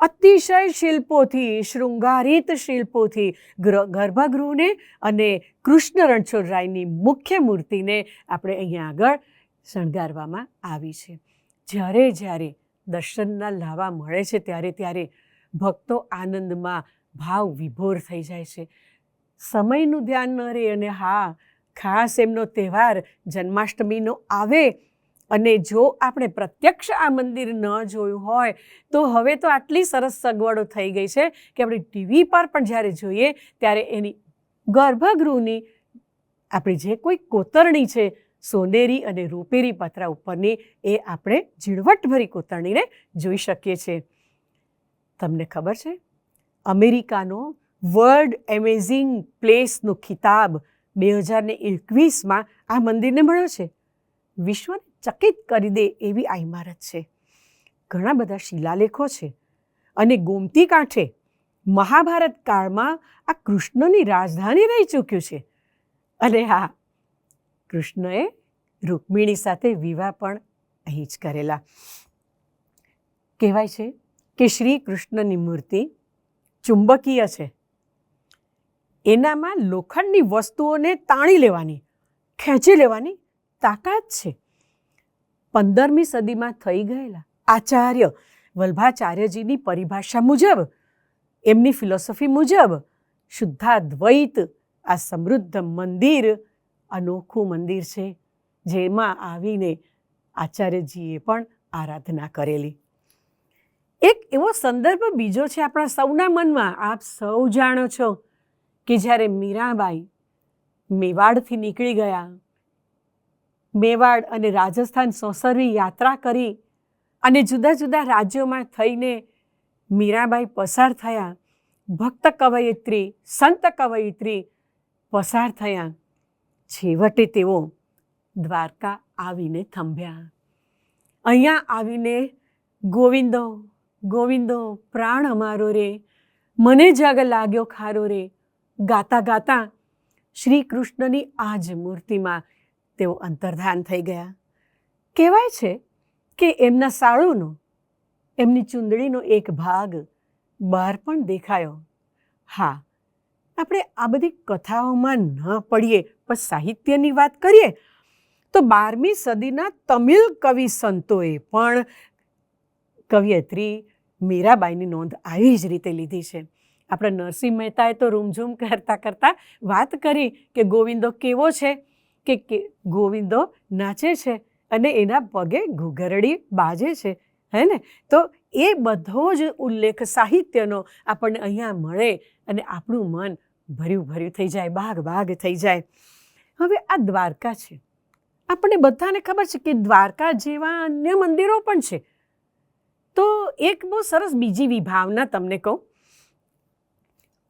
અતિશય શિલ્પોથી, શૃંગારિત શિલ્પોથી ગર્ભગૃહને અને કૃષ્ણ રણછોડરાયની મુખ્ય મૂર્તિને આપણે અહીંયા આગળ શણગારવામાં આવી છે. જ્યારે જ્યારે દર્શનના લાવા મળે છે ત્યારે ભક્તો આનંદમાં ભાવ વિભોર થઈ જાય છે. સમયનું ધ્યાન ન રહે અને હા, ખાસ એમનો તહેવાર જન્માષ્ટમીનો આવે અને જો આપણે પ્રત્યક્ષ આ મંદિર ન જોયું હોય તો હવે તો આટલી સરસ સગવડો થઈ ગઈ છે કે આપણે ટીવી પર પણ જ્યારે જોઈએ ત્યારે એની ગર્ભગૃહની આપણી જે કોઈ કોતરણી છે સોનેરી અને રૂપેરી પતરા ઉપરની એ આપણે ઝીણવટભરી કોતરણીને જોઈ શકીએ છીએ. તમને ખબર છે અમેરિકાનો વર્લ્ડ એમેઝિંગ પ્લેસનો ખિતાબ 2021માં આ મંદિરને મળ્યો છે. વિશ્વને ચકિત કરી દે એવી આ ઇમારત છે. ઘણા બધા શિલાલેખો છે અને ગોમતી કાંઠે મહાભારત કાળમાં આ કૃષ્ણની રાજધાની રહી ચૂક્યું છે. અને હા, કૃષ્ણએ રૂકમિણી સાથે વિવાહ પણ અહીં જ કરેલા. કહેવાય છે કે શ્રી કૃષ્ણની મૂર્તિ ચુંબકીય છે. એનામાં લોખંડની વસ્તુઓને તાણી લેવાની, ખેંચી લેવાની તાકાત છે. 15મી સદીમાં થઈ ગયેલા આચાર્ય વલ્ભાચાર્યજીની પરિભાષા મુજબ, એમની ફિલોસોફી મુજબ શુદ્ધાદ્વૈત આ સમૃદ્ધ મંદિર અનોખું મંદિર છે જેમાં આવીને આચાર્યજીએ પણ આરાધના કરેલી. એક એવો સંદર્ભ બીજો છે આપણા સૌના મનમાં. આપ સૌ જાણો છો કે જ્યારે મીરાબાઈ મેવાડથી નીકળી ગયા, મેવાડ અને રાજસ્થાન સોસરવી યાત્રા કરી અને જુદા જુદા રાજ્યોમાં થઈને મીરાબાઈ પસાર થયા, ભક્ત કવયિત્રી, સંત કવયિત્રી પસાર થયા. છેવટે તેઓ દ્વારકા આવીને થંભ્યા. અહીંયા આવીને ગોવિંદો ગોવિંદો પ્રાણ અમારો રે, મને જગ લાગ્યો ખારો રે ગાતા ગાતા શ્રી કૃષ્ણની આ જ મૂર્તિમાં તેઓ અંતર્ધાન થઈ ગયા. કહેવાય છે કે એમના સાળુનો, એમની ચૂંદડીનો એક ભાગ બહાર પણ દેખાયો. હા, આપણે આ બધી કથાઓમાં ન પડીએ પણ સાહિત્યની વાત કરીએ તો 12મી સદીના તમિલ કવિ સંતોએ પણ કવયત્રી મીરાબાઈની નોંધ આવી જ રીતે લીધી છે. આપણા નરસિંહ મહેતાએ તો રૂમઝૂમ કરતાં કરતાં વાત કરી કે ગોવિંદો કેવો છે, કે ગોવિંદો નાચે છે અને એના પગે ઘૂઘરડી બાજે છે, હે ને? તો એ બધો જ ઉલ્લેખ સાહિત્યનો આપણને અહીંયા મળે અને આપણું મન ભર્યું ભર્યું થઈ જાય, બાગ બાગ થઈ જાય. હવે આ દ્વારકા છે, આપણને બધાને ખબર છે કે દ્વારકા જેવા અન્ય મંદિરો પણ છે. તો એક બહુ સરસ બીજી વિભાવના તમને કહું.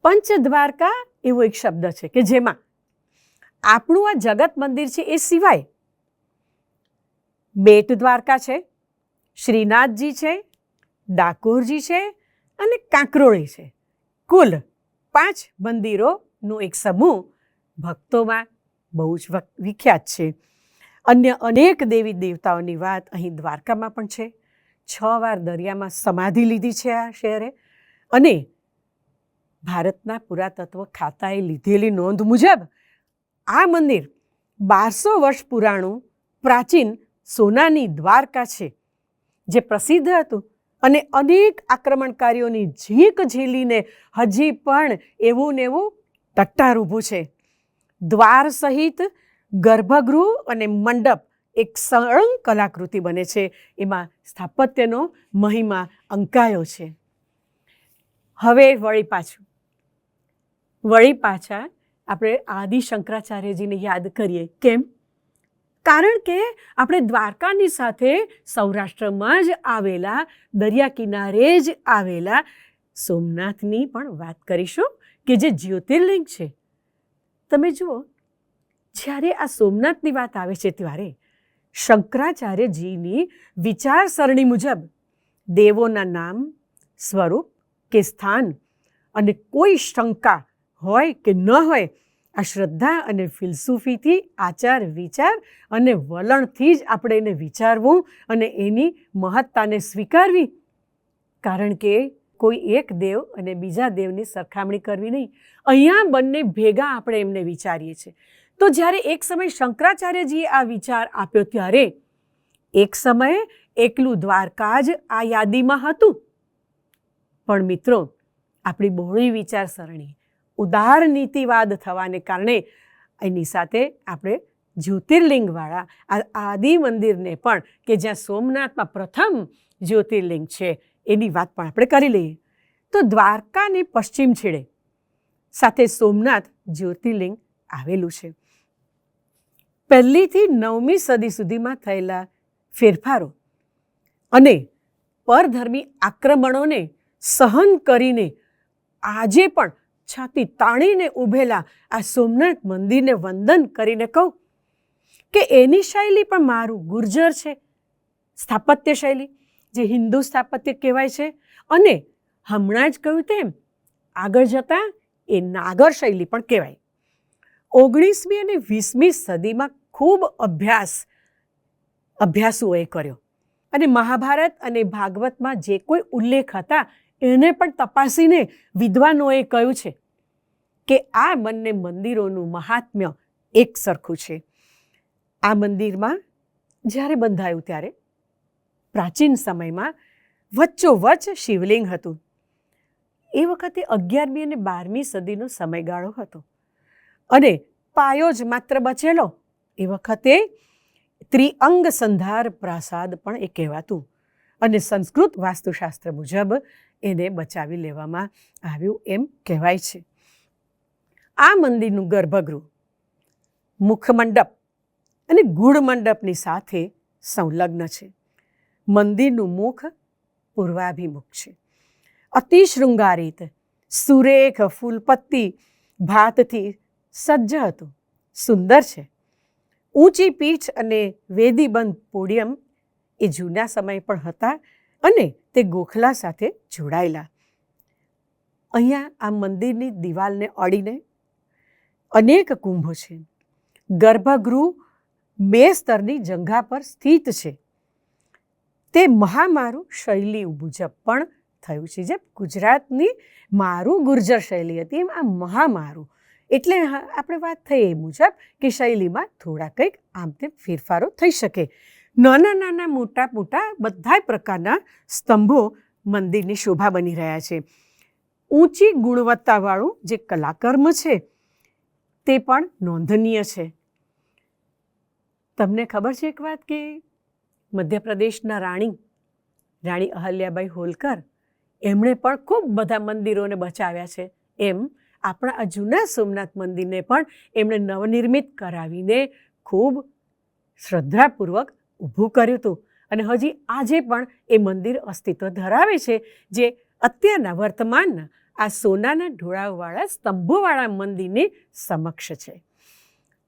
પંચદ્વારકા એવો એક શબ્દ છે કે જેમાં આપણું આ જગત મંદિર છે એ સિવાય બેટ દ્વારકા છે, શ્રીનાથજી છે, ડાકોરજી છે અને કાંકરોળી છે. કુલ 5 મંદિરોનો એક સમૂહ ભક્તોમાં બહુ જ વિખ્યાત છે. અન્ય અનેક દેવી દેવતાઓની વાત અહીં દ્વારકામાં પણ છે. 6 વાર દરિયામાં સમાધિ લીધી છે આ શહેરે. અને ભારતના પુરાતત્વ ખાતાએ લીધેલી નોંધ મુજબ આ મંદિર 1200 વર્ષ પુરાણું પ્રાચીન સોનાની દ્વારકા છે જે પ્રસિદ્ધ હતું અને અનેક આક્રમણકારીઓની ઝીંક ઝીલીને હજી પણ એવું ને એવું ટટ્ટાર ઊભું છે. દ્વાર સહિત ગર્ભગૃહ અને મંડપ એક સળંગ કલાકૃતિ બને છે. એમાં સ્થાપત્યનો મહિમા અંકાયો છે. હવે વળી પાછા આપણે આદિ શંકરાચાર્યજીને યાદ કરીએ. કેમ? કારણ કે આપણે દ્વારકાની સાથે સૌરાષ્ટ્રમાં જ આવેલા, દરિયા કિનારે જ આવેલા સોમનાથની પણ વાત કરીશું કે જે જ્યોતિર્લિંગ છે. તમે જુઓ, જ્યારે આ સોમનાથની વાત આવે છે ત્યારે શંકરાચાર્યજીની વિચારસરણી મુજબ દેવોના નામ, સ્વરૂપ કે સ્થાન અને કોઈ શંકા હોય કે ન હોય, આ શ્રદ્ધા અને ફિલસૂફીથી, આચાર વિચાર અને વલણથી જ આપણે એને વિચારવું અને એની મહત્તાને સ્વીકારવી. કારણ કે કોઈ એક દેવ અને બીજા દેવની સરખામણી કરવી નહીં. અહીંયા બંને ભેગા આપણે એમને વિચારીએ છીએ. તો જ્યારે એક સમય શંકરાચાર્યજીએ આ વિચાર આપ્યો ત્યારે એક સમયે એકલું દ્વારકા જ આ યાદીમાં હતું. પણ મિત્રો, આપણી બહોળી વિચારસરણી, ઉદાર નીતિવાદ થવાને કારણે એની સાથે આપણે જ્યોતિર્લિંગવાળા આ આદિ મંદિરને પણ, કે જ્યાં સોમનાથમાં પ્રથમ જ્યોતિર્લિંગ છે, એની વાત પણ આપણે કરી લઈએ. તો દ્વારકાની પશ્ચિમ છેડે સાથે સોમનાથ જ્યોતિર્લિંગ આવેલું છે. 1લી થી 9મી સદી સુધીમાં થયેલા ફેરફારો અને પરધર્મી આક્રમણોને સહન કરીને આજે પણ છાતી તાણીને ઊભેલા આ સોમનાથ મંદિરને વંદન કરીને કહું કે એની શૈલી પણ મારું ગુર્જર છે. સ્થાપત્ય શૈલી જે હિન્દુ સ્થાપત્ય કહેવાય છે, અને હમણાં જ કહ્યું તેમ આગળ જતાં એ નાગર શૈલી પણ કહેવાય. 19મી અને 20મી સદીમાં ખૂબ અભ્યાસુઓએ કર્યો અને મહાભારત અને ભાગવતમાં જે કોઈ ઉલ્લેખ હતા એને પણ તપાસીને વિદ્વાનોએ કહ્યું છે કે આ બંને મંદિરોનું મહાત્મ્ય એક સરખું છે. આ મંદિરમાં જ્યારે બંધાયું ત્યારે પ્રાચીન સમયમાં વચ્ચોવચ્ચ શિવલિંગ હતું. એ વખતે 11મી અને 12મી સદીનો સમયગાળો હતો અને પાયો જ માત્ર બચેલો. એ વખતે ત્રિઅંગ સંધાર પ્રાસાદ પણ એ કહેવાતું અને સંસ્કૃત વાસ્તુશાસ્ત્ર મુજબ એને બચાવી લેવામાં આવ્યું એમ કહેવાય છે. આ મંદિરનું ગર્ભગૃહ મુખમંડપ અને ગૂઢ મંડપની સાથે સંલગ્ન છે. મંદિરનું મુખ પૂર્વાભિમુખ છે. અતિ શૃંગારિત સુરેખ ફૂલપત્તી ભાતથી સજ્જ હતું. સુંદર છે. ઊંચી પીઠ અને વેદીબંધ પોડિયમ એ જૂના સમય પણ હતા અને તે ગોખલા સાથે જોડાયેલા. અહીંયા આ મંદિરની દિવાલને અડીને અનેક કુંભો છે. ગર્ભગૃહ 2 સ્તરની જંઘા પર સ્થિત છે. તે મહામારું શૈલી મુજબ પણ થયું છે. જેમ ગુજરાતની મારું ગુર્જર શૈલી હતી, એમ આ મહામારું એટલે આપણે વાત થઈ એ મુજબ કે શૈલીમાં થોડા કંઈક આમ તેમ ફેરફારો થઈ શકે. નાના નાના મોટા મોટા બધા પ્રકારના સ્તંભો મંદિરની શોભા બની રહ્યા છે. ઊંચી ગુણવત્તાવાળું જે કલાકર્મ છે તે પણ નોંધનીય છે. તમને ખબર છે એક વાત કે મધ્યપ્રદેશના રાણી અહલ્યાબાઈ હોલકર એમણે પણ ખૂબ બધા મંદિરોને બચાવ્યા છે. એમ આપણા આ જૂના સોમનાથ મંદિરને પણ એમણે નવનિર્મિત કરાવીને ખૂબ શ્રદ્ધાપૂર્વક ઊભું કર્યું હતું અને હજી આજે પણ એ મંદિર અસ્તિત્વ ધરાવે છે, જે અત્યારના વર્તમાનના આ સોનાના ઢોળાવવાળા સ્તંભોવાળા મંદિરની સમક્ષ છે.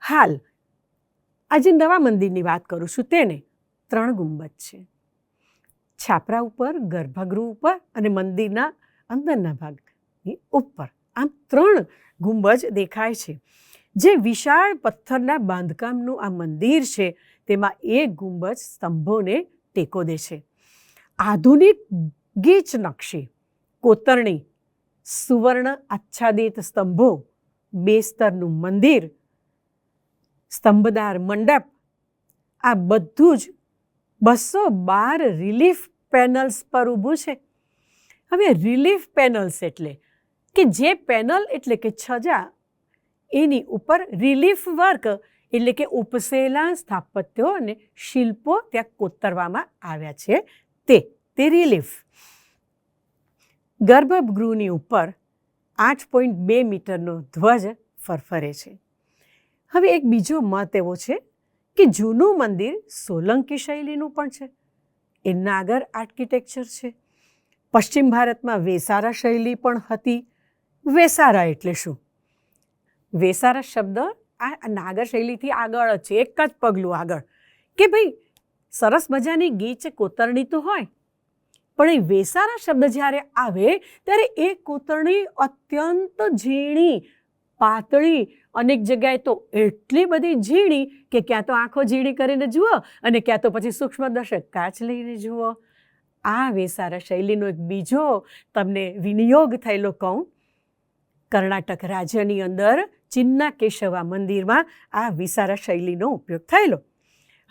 હાલ આજે નવા મંદિરની વાત કરું છું. તેને 3 ગુંબજ છે. છાપરા ઉપર, ગર્ભગૃહ ઉપર અને મંદિરના અંદરના ભાગની ઉપર આમ 3 ગુંબજ દેખાય છે. જે વિશાળ પથ્થરના બાંધકામનું આ મંદિર છે તેમાં એક ગુંબજ સ્તંભોને ટેકો દે છે. આધુનિક ગીચ નકશી, કોતરણી, સુવર્ણ આચ્છાદિત સ્તંભો, 2 સ્તરનું મંદિર, સ્તંભદાર મંડપ, આ બધું જ 212 રિલીફ પેનલ્સ પર ઊભું છે. હવે રિલીફ પેનલ્સ એટલે કે જે પેનલ એટલે કે છજા, એની ઉપર રિલીફ વર્ક એટલે કે ઉપસેલા સ્થાપત્યો અને શિલ્પો ત્યાં કોતરવામાં આવ્યા છે. તે રિલીફ. ગર્ભગૃહની ઉપર 8.2 મીટરનો ધ્વજ ફરફરે છે. હવે એક બીજો મત એવો છે કે જૂનું મંદિર સોલંકી શૈલીનું પણ છે. એ નાગર આર્કિટેક્ચર છે. પશ્ચિમ ભારતમાં વેસારા શૈલી પણ હતી. વેસારા એટલે શું? વેસારા શબ્દ આ નાગર શૈલીથી આગળ જ છે, એક જ પગલું આગળ. કે ભાઈ સરસ મજાની ગીચ કોતરણી તો હોય, પણ એ વેસારા શબ્દ જ્યારે આવે ત્યારે એ કોતરણી અત્યંત ઝીણી પાતળી, અનેક જગ્યાએ તો એટલી બધી ઝીણી કે ક્યાં તો આંખો ઝીણી કરીને જુઓ અને ક્યાં તો પછી સૂક્ષ્મદર્શક કાચ લઈને જુઓ. આ વેસારા શૈલીનો એક બીજો તમને વિનિયોગ થયેલો કહું. કર્ણાટક રાજ્યની અંદર ચિન્ના કેશવા મંદિરમાં આ વિસારા શૈલીનો ઉપયોગ થયેલો.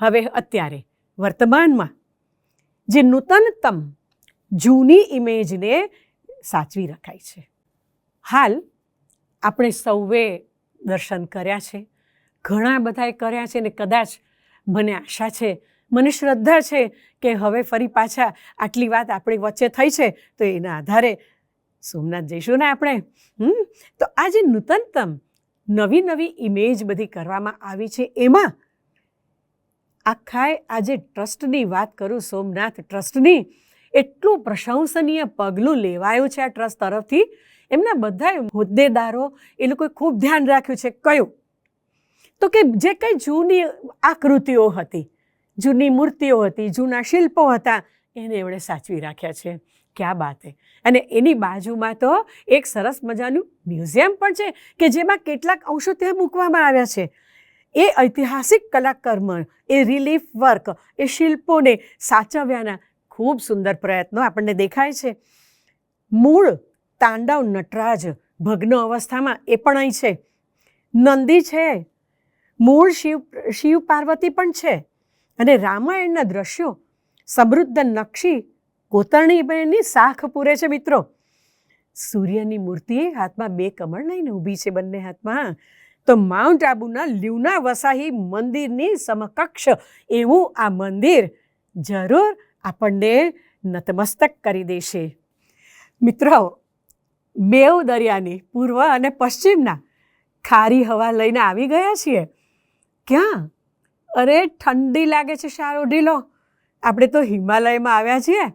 હવે અત્યારે વર્તમાનમાં જે નૂતનતમ જૂની ઇમેજને સાચવી રખાય છે. હાલ આપણે સૌએ દર્શન કર્યા છે, ઘણા બધાએ કર્યા છે ને કદાચ મને આશા છે, મને શ્રદ્ધા છે કે હવે ફરી પાછા આટલી વાત આપણી વચ્ચે થઈ છે તો એના આધારે સોમનાથ જઈશું ને આપણે. તો આ જે નૂતનતમ નવી નવી ઇમેજ બધી કરવામાં આવી છે એમાં આખાય આજે ટ્રસ્ટની વાત કરું, સોમનાથ ટ્રસ્ટની, એટલું પ્રશંસનીય પગલું લેવાયું છે આ ટ્રસ્ટ તરફથી. એમના બધા હોદ્દેદારો એ લોકોએ ખૂબ ધ્યાન રાખ્યું છે. કયું તો કે જે કંઈ જૂની આકૃતિઓ હતી, જૂની મૂર્તિઓ હતી, જૂના શિલ્પો હતા, એને એમણે સાચવી રાખ્યા છે. ક્યાં બાત હે. અને એની બાજુમાં તો એક સરસ મજાનું મ્યુઝિયમ પણ છે કે જેમાં કેટલાક અંશો ત્યાં મૂકવામાં આવ્યા છે. એ ઐતિહાસિક કલાકર્મ, એ રિલીફ વર્ક, એ શિલ્પોને સાચવ્યાના ખૂબ સુંદર પ્રયત્નો આપણને દેખાય છે. મૂળ તાંડવ નટરાજ ભગ્ન અવસ્થામાં એ પણ અહીં છે. નંદી છે, મૂળ શિવ પાર્વતી પણ છે અને રામાયણના દ્રશ્યો સમૃદ્ધ નકશી કોતરણીની શાખ પૂરે છે. મિત્રો, સૂર્યની મૂર્તિ હાથમાં 2 કમળ લઈને ઊભી છે, બંને હાથમાં. તો માઉન્ટ આબુના લ્યુના વસાહી મંદિરની સમકક્ષ એવું આ મંદિર જરૂર આપણને નતમસ્તક કરી દેશે. મિત્રો, બેઉ દરિયાની પૂર્વ અને પશ્ચિમના ખારી હવા લઈને આવી ગયા છીએ. ક્યાં? અરે ઠંડી લાગે છે સારો ઢીલો. આપણે તો હિમાલયમાં આવ્યા છીએ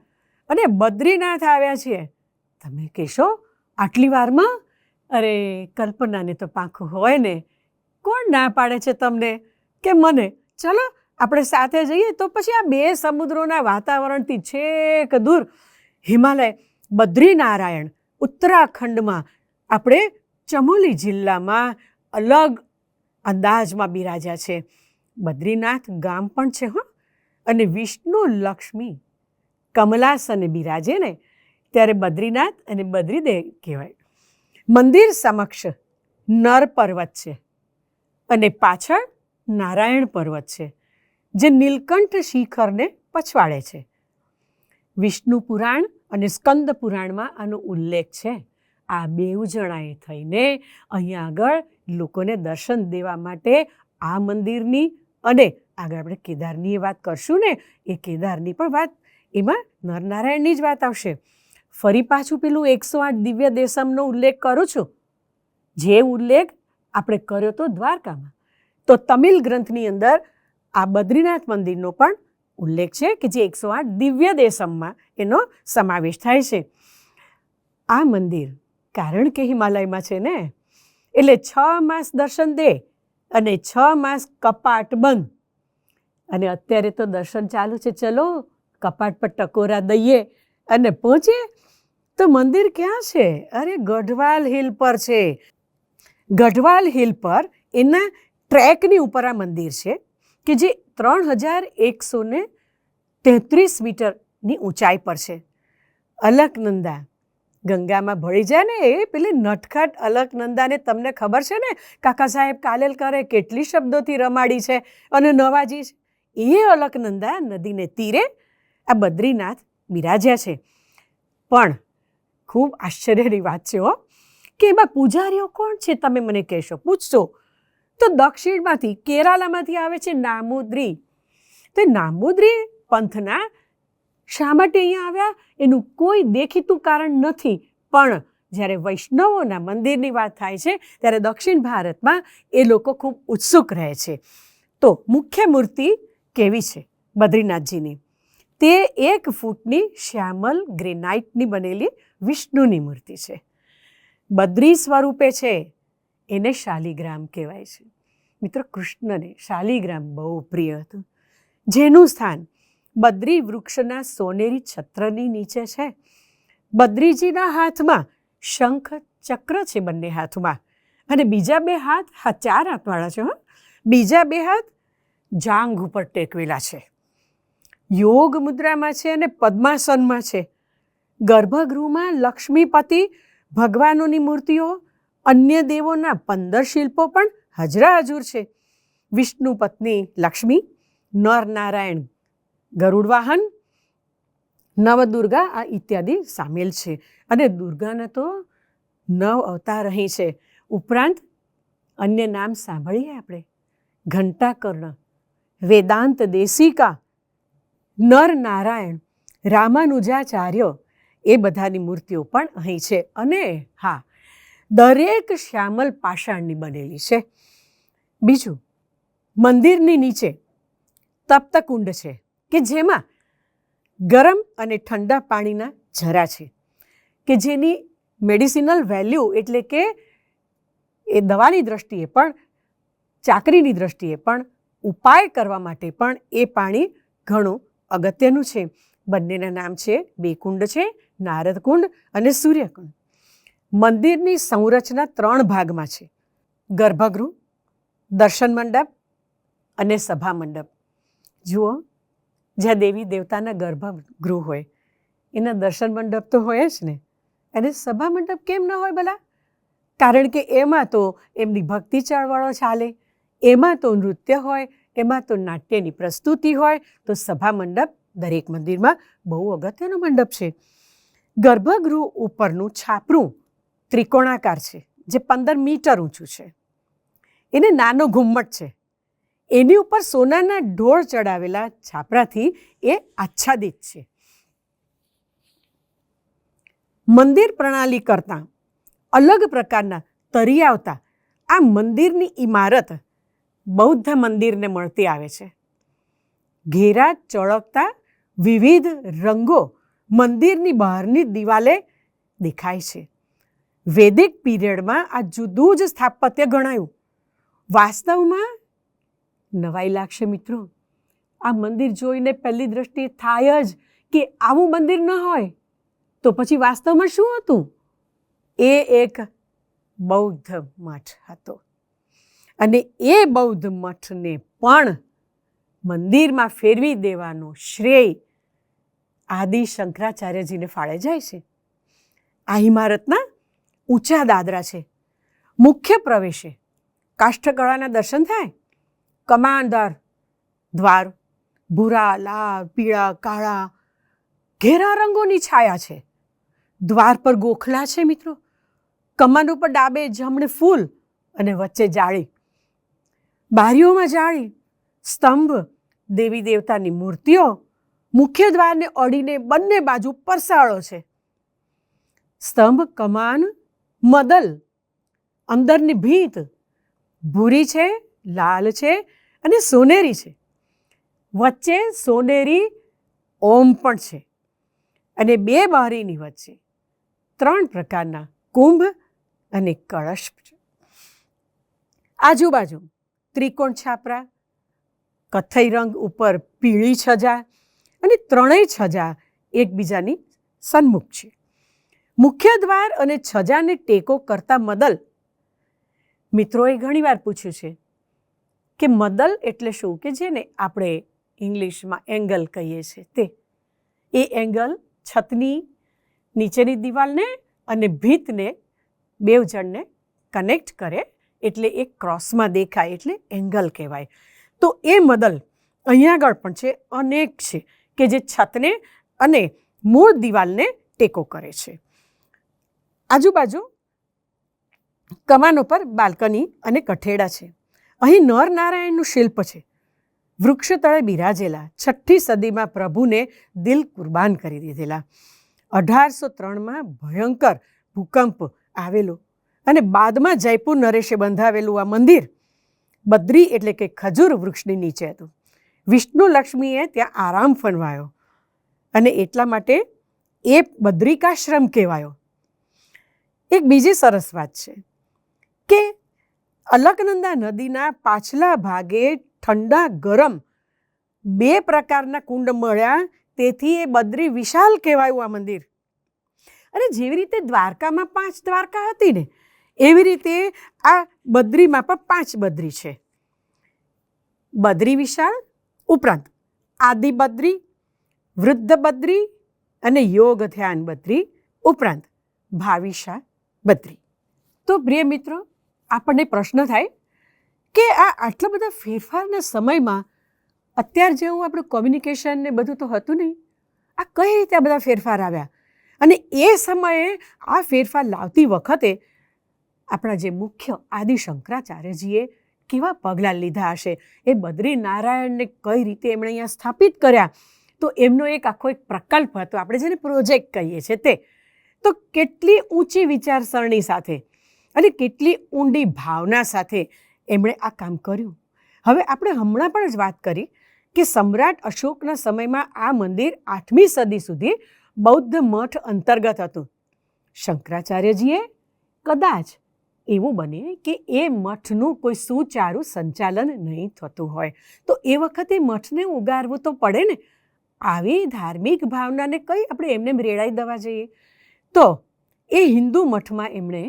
અને બદ્રીનાથ આવ્યા છીએ. તમે કહેશો આટલી વારમાં? અરે કલ્પનાને તો પાંખું હોય ને. કોણ ના પાડે છે તમને કે મને ચલો આપણે સાથે જઈએ? તો પછી આ 2 સમુદ્રોના વાતાવરણથી છેક દૂર હિમાલય બદ્રીનારાયણ ઉત્તરાખંડમાં આપણે ચમોલી જિલ્લામાં અલગ અંદાજમાં બિરાજ્યા છે. બદ્રીનાથ ગામ પણ છે હો. અને વિષ્ણુ લક્ષ્મી કમલાસને બિરાજે ને ત્યારે બદ્રીનાથ અને બદ્રીદેવ કહેવાય. મંદિર સમક્ષ નર પર્વત છે અને પાછળ નારાયણ પર્વત છે જે નીલકંઠ શિખરને પછવાડે છે. વિષ્ણુ પુરાણ અને સ્કંદ પુરાણમાં આનો ઉલ્લેખ છે. આ 2 જણાએ થઈને અહીંયા આગળ લોકોને દર્શન દેવા માટે આ મંદિરની અને આગળ આપણે કેદારની વાત કરશું ને, એ કેદારની પણ વાત, એમાં નરનારાયણની જ વાત આવશે. ફરી પાછું પેલું 108 દિવ્ય દેશમનો ઉલ્લેખ કરું છું, જે ઉલ્લેખ આપણે કર્યો તો દ્વારકામાં. તો તમિલ ગ્રંથની અંદર આ બદ્રીનાથ મંદિરનો પણ ઉલ્લેખ છે કે જે 108 દિવ્ય દેશમમાં એનો સમાવેશ થાય છે. આ મંદિર કારણ કે હિમાલયમાં છે ને, એટલે 6 માસ દર્શન દે અને 6 માસ કપાટ બંધ. અને અત્યારે તો દર્શન ચાલુ છે, ચલો કપાટ પર ટકોરા દઈએ અને પહોંચીએ. તો મંદિર ક્યાં છે? અરે ગઢવાલ હિલ પર છે. ગઢવાલ હિલ પર એના ટ્રેકની ઉપર આ મંદિર છે કે જે 3133 મીટરની ઊંચાઈ પર છે. અલકનંદા ગંગામાં ભળી જાય ને, એ પેલી નટખટ અલકનંદાને તમને ખબર છે ને, કાકા સાહેબ કાલેલકરે કેટલી શબ્દોથી રમાડી છે અને નવાજી છે. એ અલકનંદા નદીને તીરે આ બદ્રીનાથ બિરાજ્યા છે. પણ ખૂબ આશ્ચર્યની વાત છે હો કે એમાં પૂજારીઓ કોણ છે? તમે મને કહેશો, પૂછશો તો દક્ષિણમાંથી કેરાલામાંથી આવે છે નામુદ્રી. તો નામુદ્રી પંથના શા માટે અહીંયા આવ્યા એનું કોઈ દેખીતું કારણ નથી. પણ જ્યારે વૈષ્ણવોના મંદિરની વાત થાય છે ત્યારે દક્ષિણ ભારતમાં એ લોકો ખૂબ ઉત્સુક રહે છે. તો મુખ્ય મૂર્તિ કેવી છે બદ્રીનાથજીની? તે 1 ફૂટની શ્યામલ ગ્રેનાઇટની બનેલી વિષ્ણુની મૂર્તિ છે. બદ્રી સ્વરૂપે છે. એને શાલિગ્રામ કહેવાય છે. મિત્રો, કૃષ્ણને શાલિગ્રામ બહુ પ્રિય હતું, જેનું સ્થાન બદ્રી વૃક્ષના સોનેરી છત્રની નીચે છે. બદ્રીજીના હાથમાં શંખ ચક્ર છે, બંને હાથમાં, અને બીજા બે હાથ, હા 4 હાથવાળા છે, હા, બીજા બે હાથ જાંઘ ઉપર ટેકવેલા છે, યોગ મુદ્રામાં છે અને પદ્માસનમાં છે. ગર્ભગૃહમાં લક્ષ્મીપતિ ભગવાનોની મૂર્તિઓ, અન્ય દેવોના 15 શિલ્પો પણ હજરા હજુર છે. વિષ્ણુ પત્ની લક્ષ્મી, નર નારાયણ ગરુડ વાહન, નવદુર્ગા આ ઇત્યાદિ સામેલ છે. અને દુર્ગાના તો 9 અવતાર અહીં છે. ઉપરાંત અન્ય નામ સાંભળીએ આપણે: ઘંટાકર્ણ, વેદાંત દેશિકા, નર નારાયણ, રામાનુજાચાર્ય, એ બધાની મૂર્તિઓ પણ અહીં છે. અને હા, દરેક શ્યામલ પાષાણની બનેલી છે. બીજું, મંદિરની નીચે તપ્તકુંડ છે કે જેમાં ગરમ અને ઠંડા પાણીના ઝરા છે, કે જેની મેડિસિનલ વેલ્યુ એટલે કે એ દવાની દ્રષ્ટિએ પણ, ચાકરીની દ્રષ્ટિએ પણ, ઉપાય કરવા માટે પણ એ પાણી ઘણું અગત્યનું છે. બંનેના નામ છે, 2 કુંડ છે, નારદ કુંડ અને સૂર્યકુંડ. મંદિરની સંરચના 3 ભાગમાં છે: ગર્ભગૃહ, દર્શન મંડપ અને સભા મંડપ. જુઓ, જ્યાં દેવી દેવતાના ગર્ભગૃહ હોય એના દર્શન મંડપ તો હોય જ ને, અને સભા મંડપ કેમ ન હોય ભલા? કારણ કે એમાં તો એમની ભક્તિ ચળવળો ચાલે, એમાં તો નૃત્ય હોય, એમાં તો નાટ્યની પ્રસ્તુતિ હોય. તો સભા મંડપ દરેક મંદિરમાં બહુ અગત્યનો મંડપ છે. ગર્ભગૃહ ઉપરનું છાપરું ત્રિકોણાકાર છે, જે 15 મીટર ઊંચું છે. એને નાનો ઘુમ્મટ છે, એની ઉપર સોનાના ઢોળ ચડાવેલા છાપરાથી એ આચ્છાદિત છે. મંદિર પ્રણાલી કરતાં અલગ પ્રકારના તરી આવતા આ મંદિરની ઇમારત બૌદ્ધ મંદિરને મળતી આવે છે. ઘેરા ચળકતા વિવિધ રંગો મંદિરની બહારની દિવાલે દેખાય છે. વૈદિક પીરિયડમાં આ જુદું જ સ્થાપત્ય ગણાયું. વાસ્તવમાં નવાઈ લાગશે મિત્રો, આ મંદિર જોઈને પહેલી દ્રષ્ટિએ થાય જ કે આવું મંદિર ન હોય તો પછી વાસ્તવમાં શું હતું? એ એક બૌદ્ધ મઠ હતો. અને એ બૌદ્ધ મઠને પણ મંદિરમાં ફેરવી દેવાનો શ્રેય આદિ શંકરાચાર્યજીને ફાળે જાય છે. આ ઇમારતના ઊંચા દાદરા છે. મુખ્ય પ્રવેશે કાષ્ઠકળાના દર્શન થાય. કમાનદાર દ્વાર, ભૂરા, લાલ, પીળા, કાળા, ઘેરા રંગોની છાયા છે. દ્વાર પર ગોખલા છે મિત્રો. કમાન ઉપર ડાબે જમણે ફૂલ અને વચ્ચે જાળી. બારીઓમાં જાળી, સ્તંભ, દેવી દેવતાની મૂર્તિઓ. મુખ્ય દ્વારને અડીને બંને બાજુ પરસાળો છે. સ્તંભ, કમાન, મદલ, અંદરની ભીંત ભૂરી છે, લાલ છે અને સોનેરી છે. વચ્ચે સોનેરી ઓમ પણ છે. અને 2 બારીની વચ્ચે 3 પ્રકારના કુંભ અને કળશ છે. આજુબાજુ ત્રિકોણ છાપરા, કથ્થઈ રંગ ઉપર પીળી છજા, અને 3 છજા એકબીજાની સન્મુખ છે. મુખ્ય દ્વાર અને છજાને ટેકો કરતા મદલ. મિત્રોએ ઘણીવાર પૂછ્યું છે કે મદલ એટલે શું, કે જેને આપણે ઇંગ્લિશમાં એંગલ કહીએ છીએ તે. એ એંગલ છતની નીચેની દિવાલને અને ભીંતને, બેવ જણને કનેક્ટ કરે એટલે એક ક્રોસમાં દેખાય એટલે એંગલ કહેવાય. તો એ મદલ અહીંયા આગળ પણ છે, અનેક છે, કે જે છતને અને મૂળ દિવાલને ટેકો કરે છે. આજુબાજુ કમાનો પર બાલ્કની અને કઠેડા છે. અહીં નર નારાયણનું શિલ્પ છે. વૃક્ષ તળે બિરાજેલા, 6ઠ્ઠી સદીમાં પ્રભુને દિલ કુરબાન કરી દીધેલા. 1803માં ભયંકર ભૂકંપ આવેલો અને બાદમાં જયપુર નરેશે બંધાવેલું આ મંદિર બદ્રી એટલે કે ખજૂર વૃક્ષની નીચે હતું. વિષ્ણુ લક્ષ્મીએ ત્યાં આરામ ફરમાયો અને એટલા માટે એ બદ્રિકાશ્રમ કહેવાયો. એક બીજી સરસ વાત છે કે અલકનંદા નદીના પાછલા ભાગે ઠંડા ગરમ 2 પ્રકારના કુંડ મળ્યા, તેથી એ બદ્રી વિશાલ કહેવાયું આ મંદિર. અને જેવી રીતે દ્વારકામાં 5 દ્વારકા હતી ને, એવી રીતે આ બદ્રીમાં પણ 5 બદ્રી છે. બદ્રી વિશાળ ઉપરાંત આદિ બદ્રી, વૃદ્ધ બદ્રી અને યોગ ધ્યાન બદ્રી ઉપરાંત ભાવિશા બદ્રી. તો પ્રિય મિત્રો, આપણને પ્રશ્ન થાય કે આ આટલા બધા ફેરફારના સમયમાં અત્યાર જેવું આપણું કોમ્યુનિકેશન ને બધું તો હતું નહીં, આ કઈ રીતે આ બધા ફેરફાર આવ્યા? અને એ સમયે આ ફેરફાર લાવતી વખતે આપણા જે મુખ્ય આદિ શંકરાચાર્યજીએ કેવા પગલાં લીધા હશે, એ બદ્રીનારાયણને કઈ રીતે એમણે અહીંયા સ્થાપિત કર્યા, તો એમનો એક આખો એક પ્રકલ્પ હતો, આપણે જેને પ્રોજેક્ટ કહીએ છીએ તે. તો કેટલી ઊંચી વિચારસરણી સાથે અને કેટલી ઊંડી ભાવના સાથે એમણે આ કામ કર્યું. હવે આપણે હમણાં પણ જ વાત કરી કે સમ્રાટ અશોકના સમયમાં આ મંદિર 8મી સદી સુધી બૌદ્ધ મઠ અંતર્ગત હતું. શંકરાચાર્યજીએ કદાચ એવું બને કે એ મઠનું કોઈ સુચારું સંચાલન નહીં થતું હોય, તો એ વખતે મઠને ઉગારવું તો પડે ને. આવી ધાર્મિક ભાવનાને કઈ આપણે એમને રેડાઈ દેવા જઈએ? તો એ હિન્દુ મઠમાં એમણે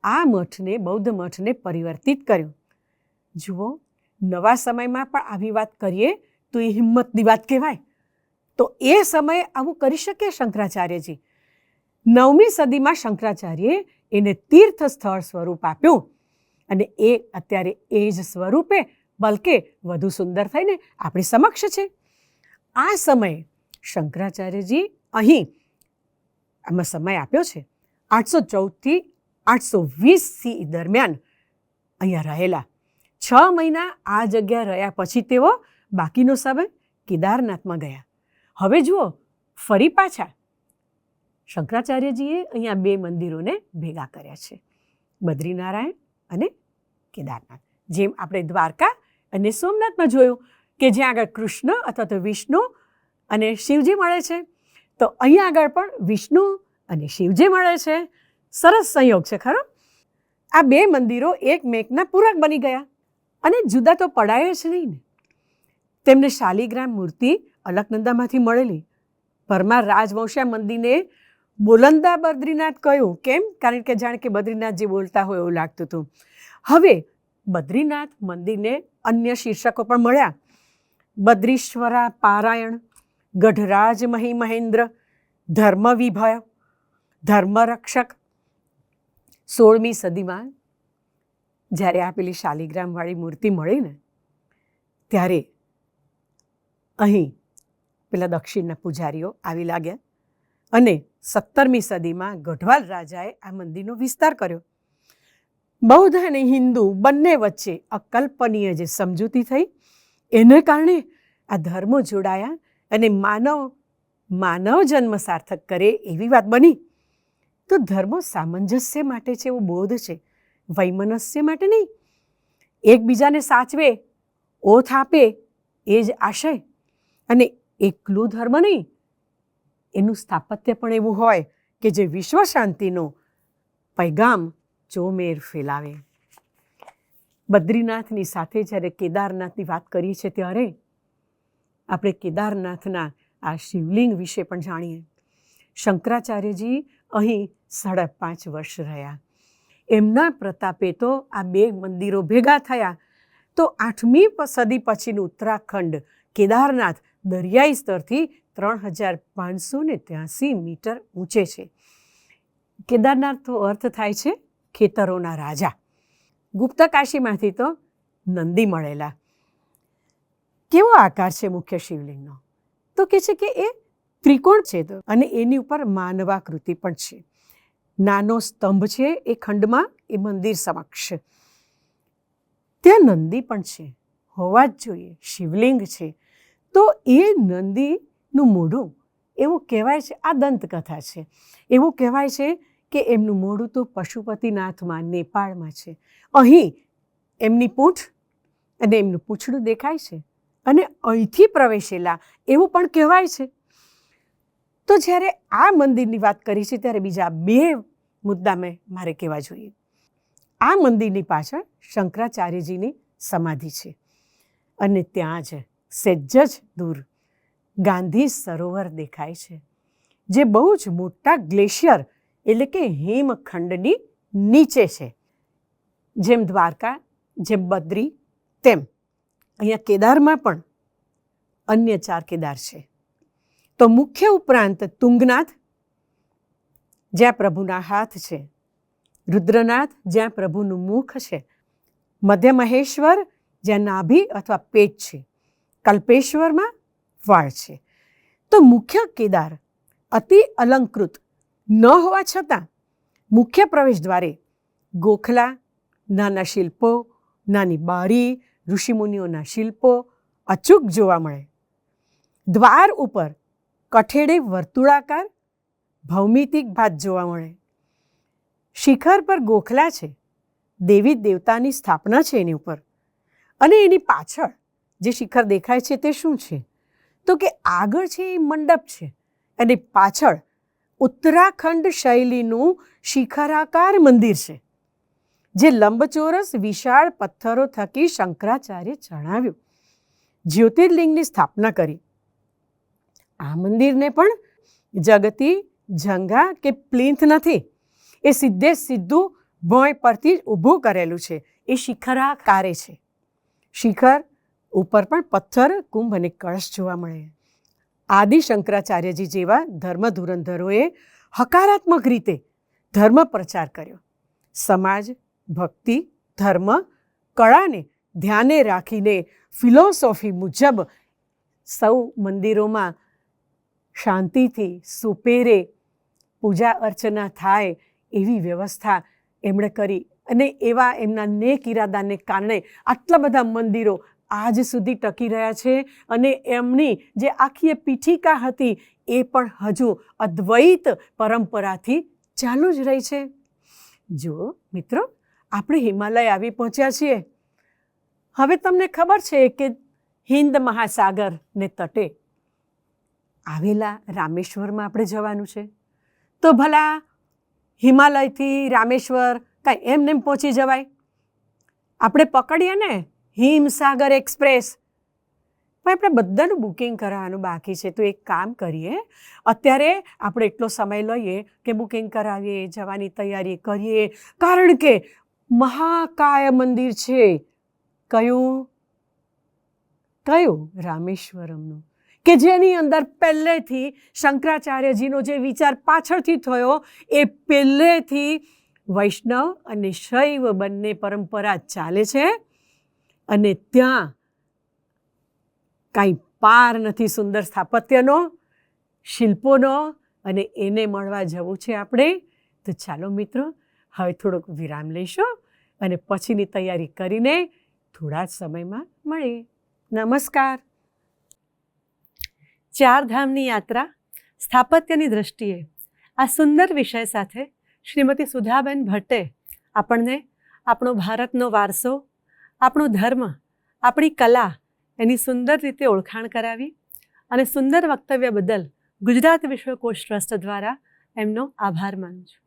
આ મઠને, બૌદ્ધ મઠને પરિવર્તિત કર્યું. જુઓ, નવા સમયમાં પણ આવી વાત કરીએ તો એ હિંમતની વાત કહેવાય. તો એ સમયે આવું કરી શકે શંકરાચાર્યજી. 9મી સદીમાં શંકરાચાર્યએ એને તીર્થ સ્થળ સ્વરૂપ આપ્યું અને એ અત્યારે એ જ સ્વરૂપે બલકે વધુ સુંદર થઈને આપણી સમક્ષ છે. આ સમયે શંકરાચાર્યજી અહીં આમાં સમય આપ્યો છે 814થી 820 CE દરમિયાન અહીંયા રહેલા. 6 મહિના આ જગ્યા રહ્યા પછી તેઓ બાકીનો સમય કેદારનાથમાં ગયા. હવે જુઓ, ફરી પાછા શંકરાચાર્યજીએ અહીંયા 2 મંદિરોને ભેગા કર્યા છે, બદ્રીનારાયણ અને કેદારનાથ. જેમ આપણે દ્વારકા અને સોમનાથમાં જોયું કે જ્યાં આગળ કૃષ્ણ અથવા તો વિષ્ણુ અને શિવજી મળે છે, તો અહીંયા આગળ પણ વિષ્ણુ અને શિવજી મળે છે. સરસ સંયોગ છે ખરો. આ 2 મંદિરો એકમેકના પૂરક બની ગયા અને જુદા તો પડાય જ નહીં ને. તેમને શાલિગ્રામ મૂર્તિ અલકનંદામાંથી મળેલી. પરમાર રાજવંશીય મંદિરને બોલંદા બદ્રીનાથ કહ્યું. કેમ? કારણ કે જાણે કે બદ્રીનાથ જે બોલતા હોય એવું લાગતું હતું. હવે બદ્રીનાથ મંદિરને અન્ય શીર્ષકો પણ મળ્યા. બદ્રીશ્વરા પારાયણ, ગઢરાજ મહી મહેન્દ્ર, ધર્મવિભય, ધર્મરક્ષક. 16મી સદીમાં જ્યારે આ પેલી શાલિગ્રામવાળી મૂર્તિ મળી ને, ત્યારે અહીં પેલા દક્ષિણના પૂજારીઓ આવી લાગ્યા અને 17મી સદીમાં ગઢવાલ રાજાએ આ મંદિરનો વિસ્તાર કર્યો. બૌદ્ધ અને હિન્દુ બંને વચ્ચે અકલ્પનીય જે સમજૂતી થઈ, એને કારણે આ ધર્મો જોડાયા અને માનવ જન્મ સાર્થક કરે એવી વાત બની. તો ધર્મો સામંજસ્ય માટે છે એવું બોધ છે, વૈમનસ્ય માટે નહીં. એકબીજાને સાચવે, ઓથ આપે એ જ આશય. અને એકલું ધર્મ નહીં, એનું સ્થાપત્ય પણ એવું હોય કે જે વિશ્વ શાંતિનો પૈગામ ચોમેર ફેલાવે. બદ્રીનાથની સાથે જ્યારે કેદારનાથની વાત કરીએ છીએ ત્યારે આપણે કેદારનાથના આ શિવલિંગ વિશે પણ જાણીએ. શંકરાચાર્યજી અહીં 5.5 વર્ષ રહ્યા. એમના પ્રતાપે તો આ 2 મંદિરો ભેગા થયા. તો 8મી સદી પછીનું ઉત્તરાખંડ કેદારનાથ દરિયાઈ સ્તરથી 3583 મીટર ઊંચે છે. કેદારનાથનો અર્થ થાય છે ખેતરોના રાજા. ગુપ્ત કાશીમાંથી તો નંદી મળેલા. કેવો આકાર છે મુખ્ય શિવલિંગનો? તો કહે છે કે એ ત્રિકોણ છે અને એની ઉપર માનવાકૃતિ પણ છે. નાનો સ્તંભ છે એ ખંડમાં, એ મંદિર સમક્ષ. ત્યાં નંદી પણ છે, હોવા જ જોઈએ, શિવલિંગ છે. તો એ નંદીનું મોઢું એવું કહેવાય છે, આ દંતકથા છે, એવું કહેવાય છે કે એમનું મોઢું તો પશુપતિનાથમાં, નેપાળમાં છે. અહીં એમની પૂંછ અને એમનું પૂંછડું દેખાય છે અને અહીંથી પ્રવેશેલા એવું પણ કહેવાય છે. તો જ્યારે આ મંદિરની વાત કરી છે ત્યારે બીજા 2 મુદ્દા મારે કહેવા જોઈએ. આ મંદિરની પાછળ શંકરાચાર્યજીની સમાધિ છે અને ત્યાં જ સહેજ જ દૂર ગાંધી સરોવર દેખાય છે, જે બહુ જ મોટા ગ્લેશિયર એટલે કે હિમખંડની નીચે છે. જેમ દ્વારકા, જેમ બદ્રી, તેમ અહીંયા કેદારમાં પણ અન્ય 4 કેદાર છે. તો મુખ્ય ઉપરાંત તુંગનાથ, જ્યાં પ્રભુના હાથ છે, રુદ્રનાથ, જ્યાં પ્રભુનું મુખ છે, મધ્ય મહેશ્વર, જ્યાં નાભી અથવા પેટ છે, કલ્પેશ્વરમાં વાળ છે. તો મુખ્ય કેદાર અતિ અલંકૃત ન હોવા છતાં મુખ્ય પ્રવેશ દ્વારે ગોખલા, નાના શિલ્પો, નાની બારી, ઋષિમુનિઓના શિલ્પો અચૂક જોવા મળે. દ્વાર ઉપર કઠેડે વર્તુળાકાર ભૌમિતિક ભાત જોવા મળે. શિખર પર ગોખલા છે, દેવી દેવતાની સ્થાપના છે એની ઉપર. અને એની પાછળ જે શિખર દેખાય છે તે શું છે? તો કે આગળ છે એ મંડપ છે અને પાછળ ઉત્તરાખંડ શૈલીનું શિખરાકાર મંદિર છે, જે લંબચોરસ વિશાળ પથ્થરો થકી શંકરાચાર્ય ચણાવ્યું, જ્યોતિર્લિંગની સ્થાપના કરી. આ મંદિરને પણ જગતી, જંગા કે પ્લિન્થ નથી, એ સીધે સીધું ભોંય પરથી જ ઊભું કરેલું છે. એ શિખરાકારે છે. શિખર ઉપર પણ પથ્થર, કુંભ અને કળશ જોવા મળે. આદિ શંકરાચાર્યજી જેવા ધર્મ ધુરંધરોએ હકારાત્મક રીતે ધર્મ પ્રચાર કર્યો. સમાજ, ભક્તિ, ધર્મ, કળાને ધ્યાને રાખીને ફિલોસોફી મુજબ સૌ મંદિરોમાં શાંતિથી સુપેરે પૂજા અર્ચના થાય એવી વ્યવસ્થા એમણે કરી. અને એવા એમના નેક ઇરાદાને કારણે આટલા બધા મંદિરો આજ સુધી ટકી રહ્યા છે. અને એમની જે આખી પીઠિકા હતી એ પણ હજુ અદ્વૈત પરંપરાથી ચાલુ જ રહી છે. જો મિત્રો, આપણે હિમાલય આવી પહોંચ્યા છીએ. હવે તમને ખબર છે કે હિન્દ મહાસાગરને તટે આવેલા રામેશ્વરમાં આપણે જવાનું છે. તો ભલા હિમાલયથી રામેશ્વર કાંઈ એમને એમ પહોંચી જવાય? આપણે પકડીએ ને હિમસાગર એક્સપ્રેસ, પણ આપણે બધાનું બુકિંગ કરાવવાનું બાકી છે. તો એક કામ કરીએ, અત્યારે આપણે એટલો સમય લઈએ કે બુકિંગ કરાવીએ, જવાની તૈયારી કરીએ. કારણ કે મહાકાય મંદિર છે. કયું? રામેશ્વરમનું, કે જેની અંદર પહેલેથી શંકરાચાર્યજીનો જે વિચાર પાછળથી થયો એ પહેલેથી વૈષ્ણવ અને શૈવ બંને પરંપરા ચાલે છે. અને ત્યાં કાંઈ પાર નથી સુંદર સ્થાપત્યનો, શિલ્પોનો. અને એને મળવા જવું છે આપણે. તો ચાલો મિત્રો, હવે થોડોક વિરામ લઈશું અને પછીની તૈયારી કરીને થોડા જ સમયમાં મળીએ. નમસ્કાર. 4 ધામની યાત્રા સ્થાપત્યની દ્રષ્ટિએ આ સુંદર વિષય સાથે શ્રીમતી સુધાબેન ભટ્ટે આપણને આપણો ભારતનો વારસો, આપણો ધર્મ, આપણી કલા એની સુંદર રીતે ઓળખાણ કરાવી. અને સુંદર વક્તવ્ય બદલ ગુજરાત વિશ્વકોશ ટ્રસ્ટ દ્વારા એમનો આભાર માનું છું.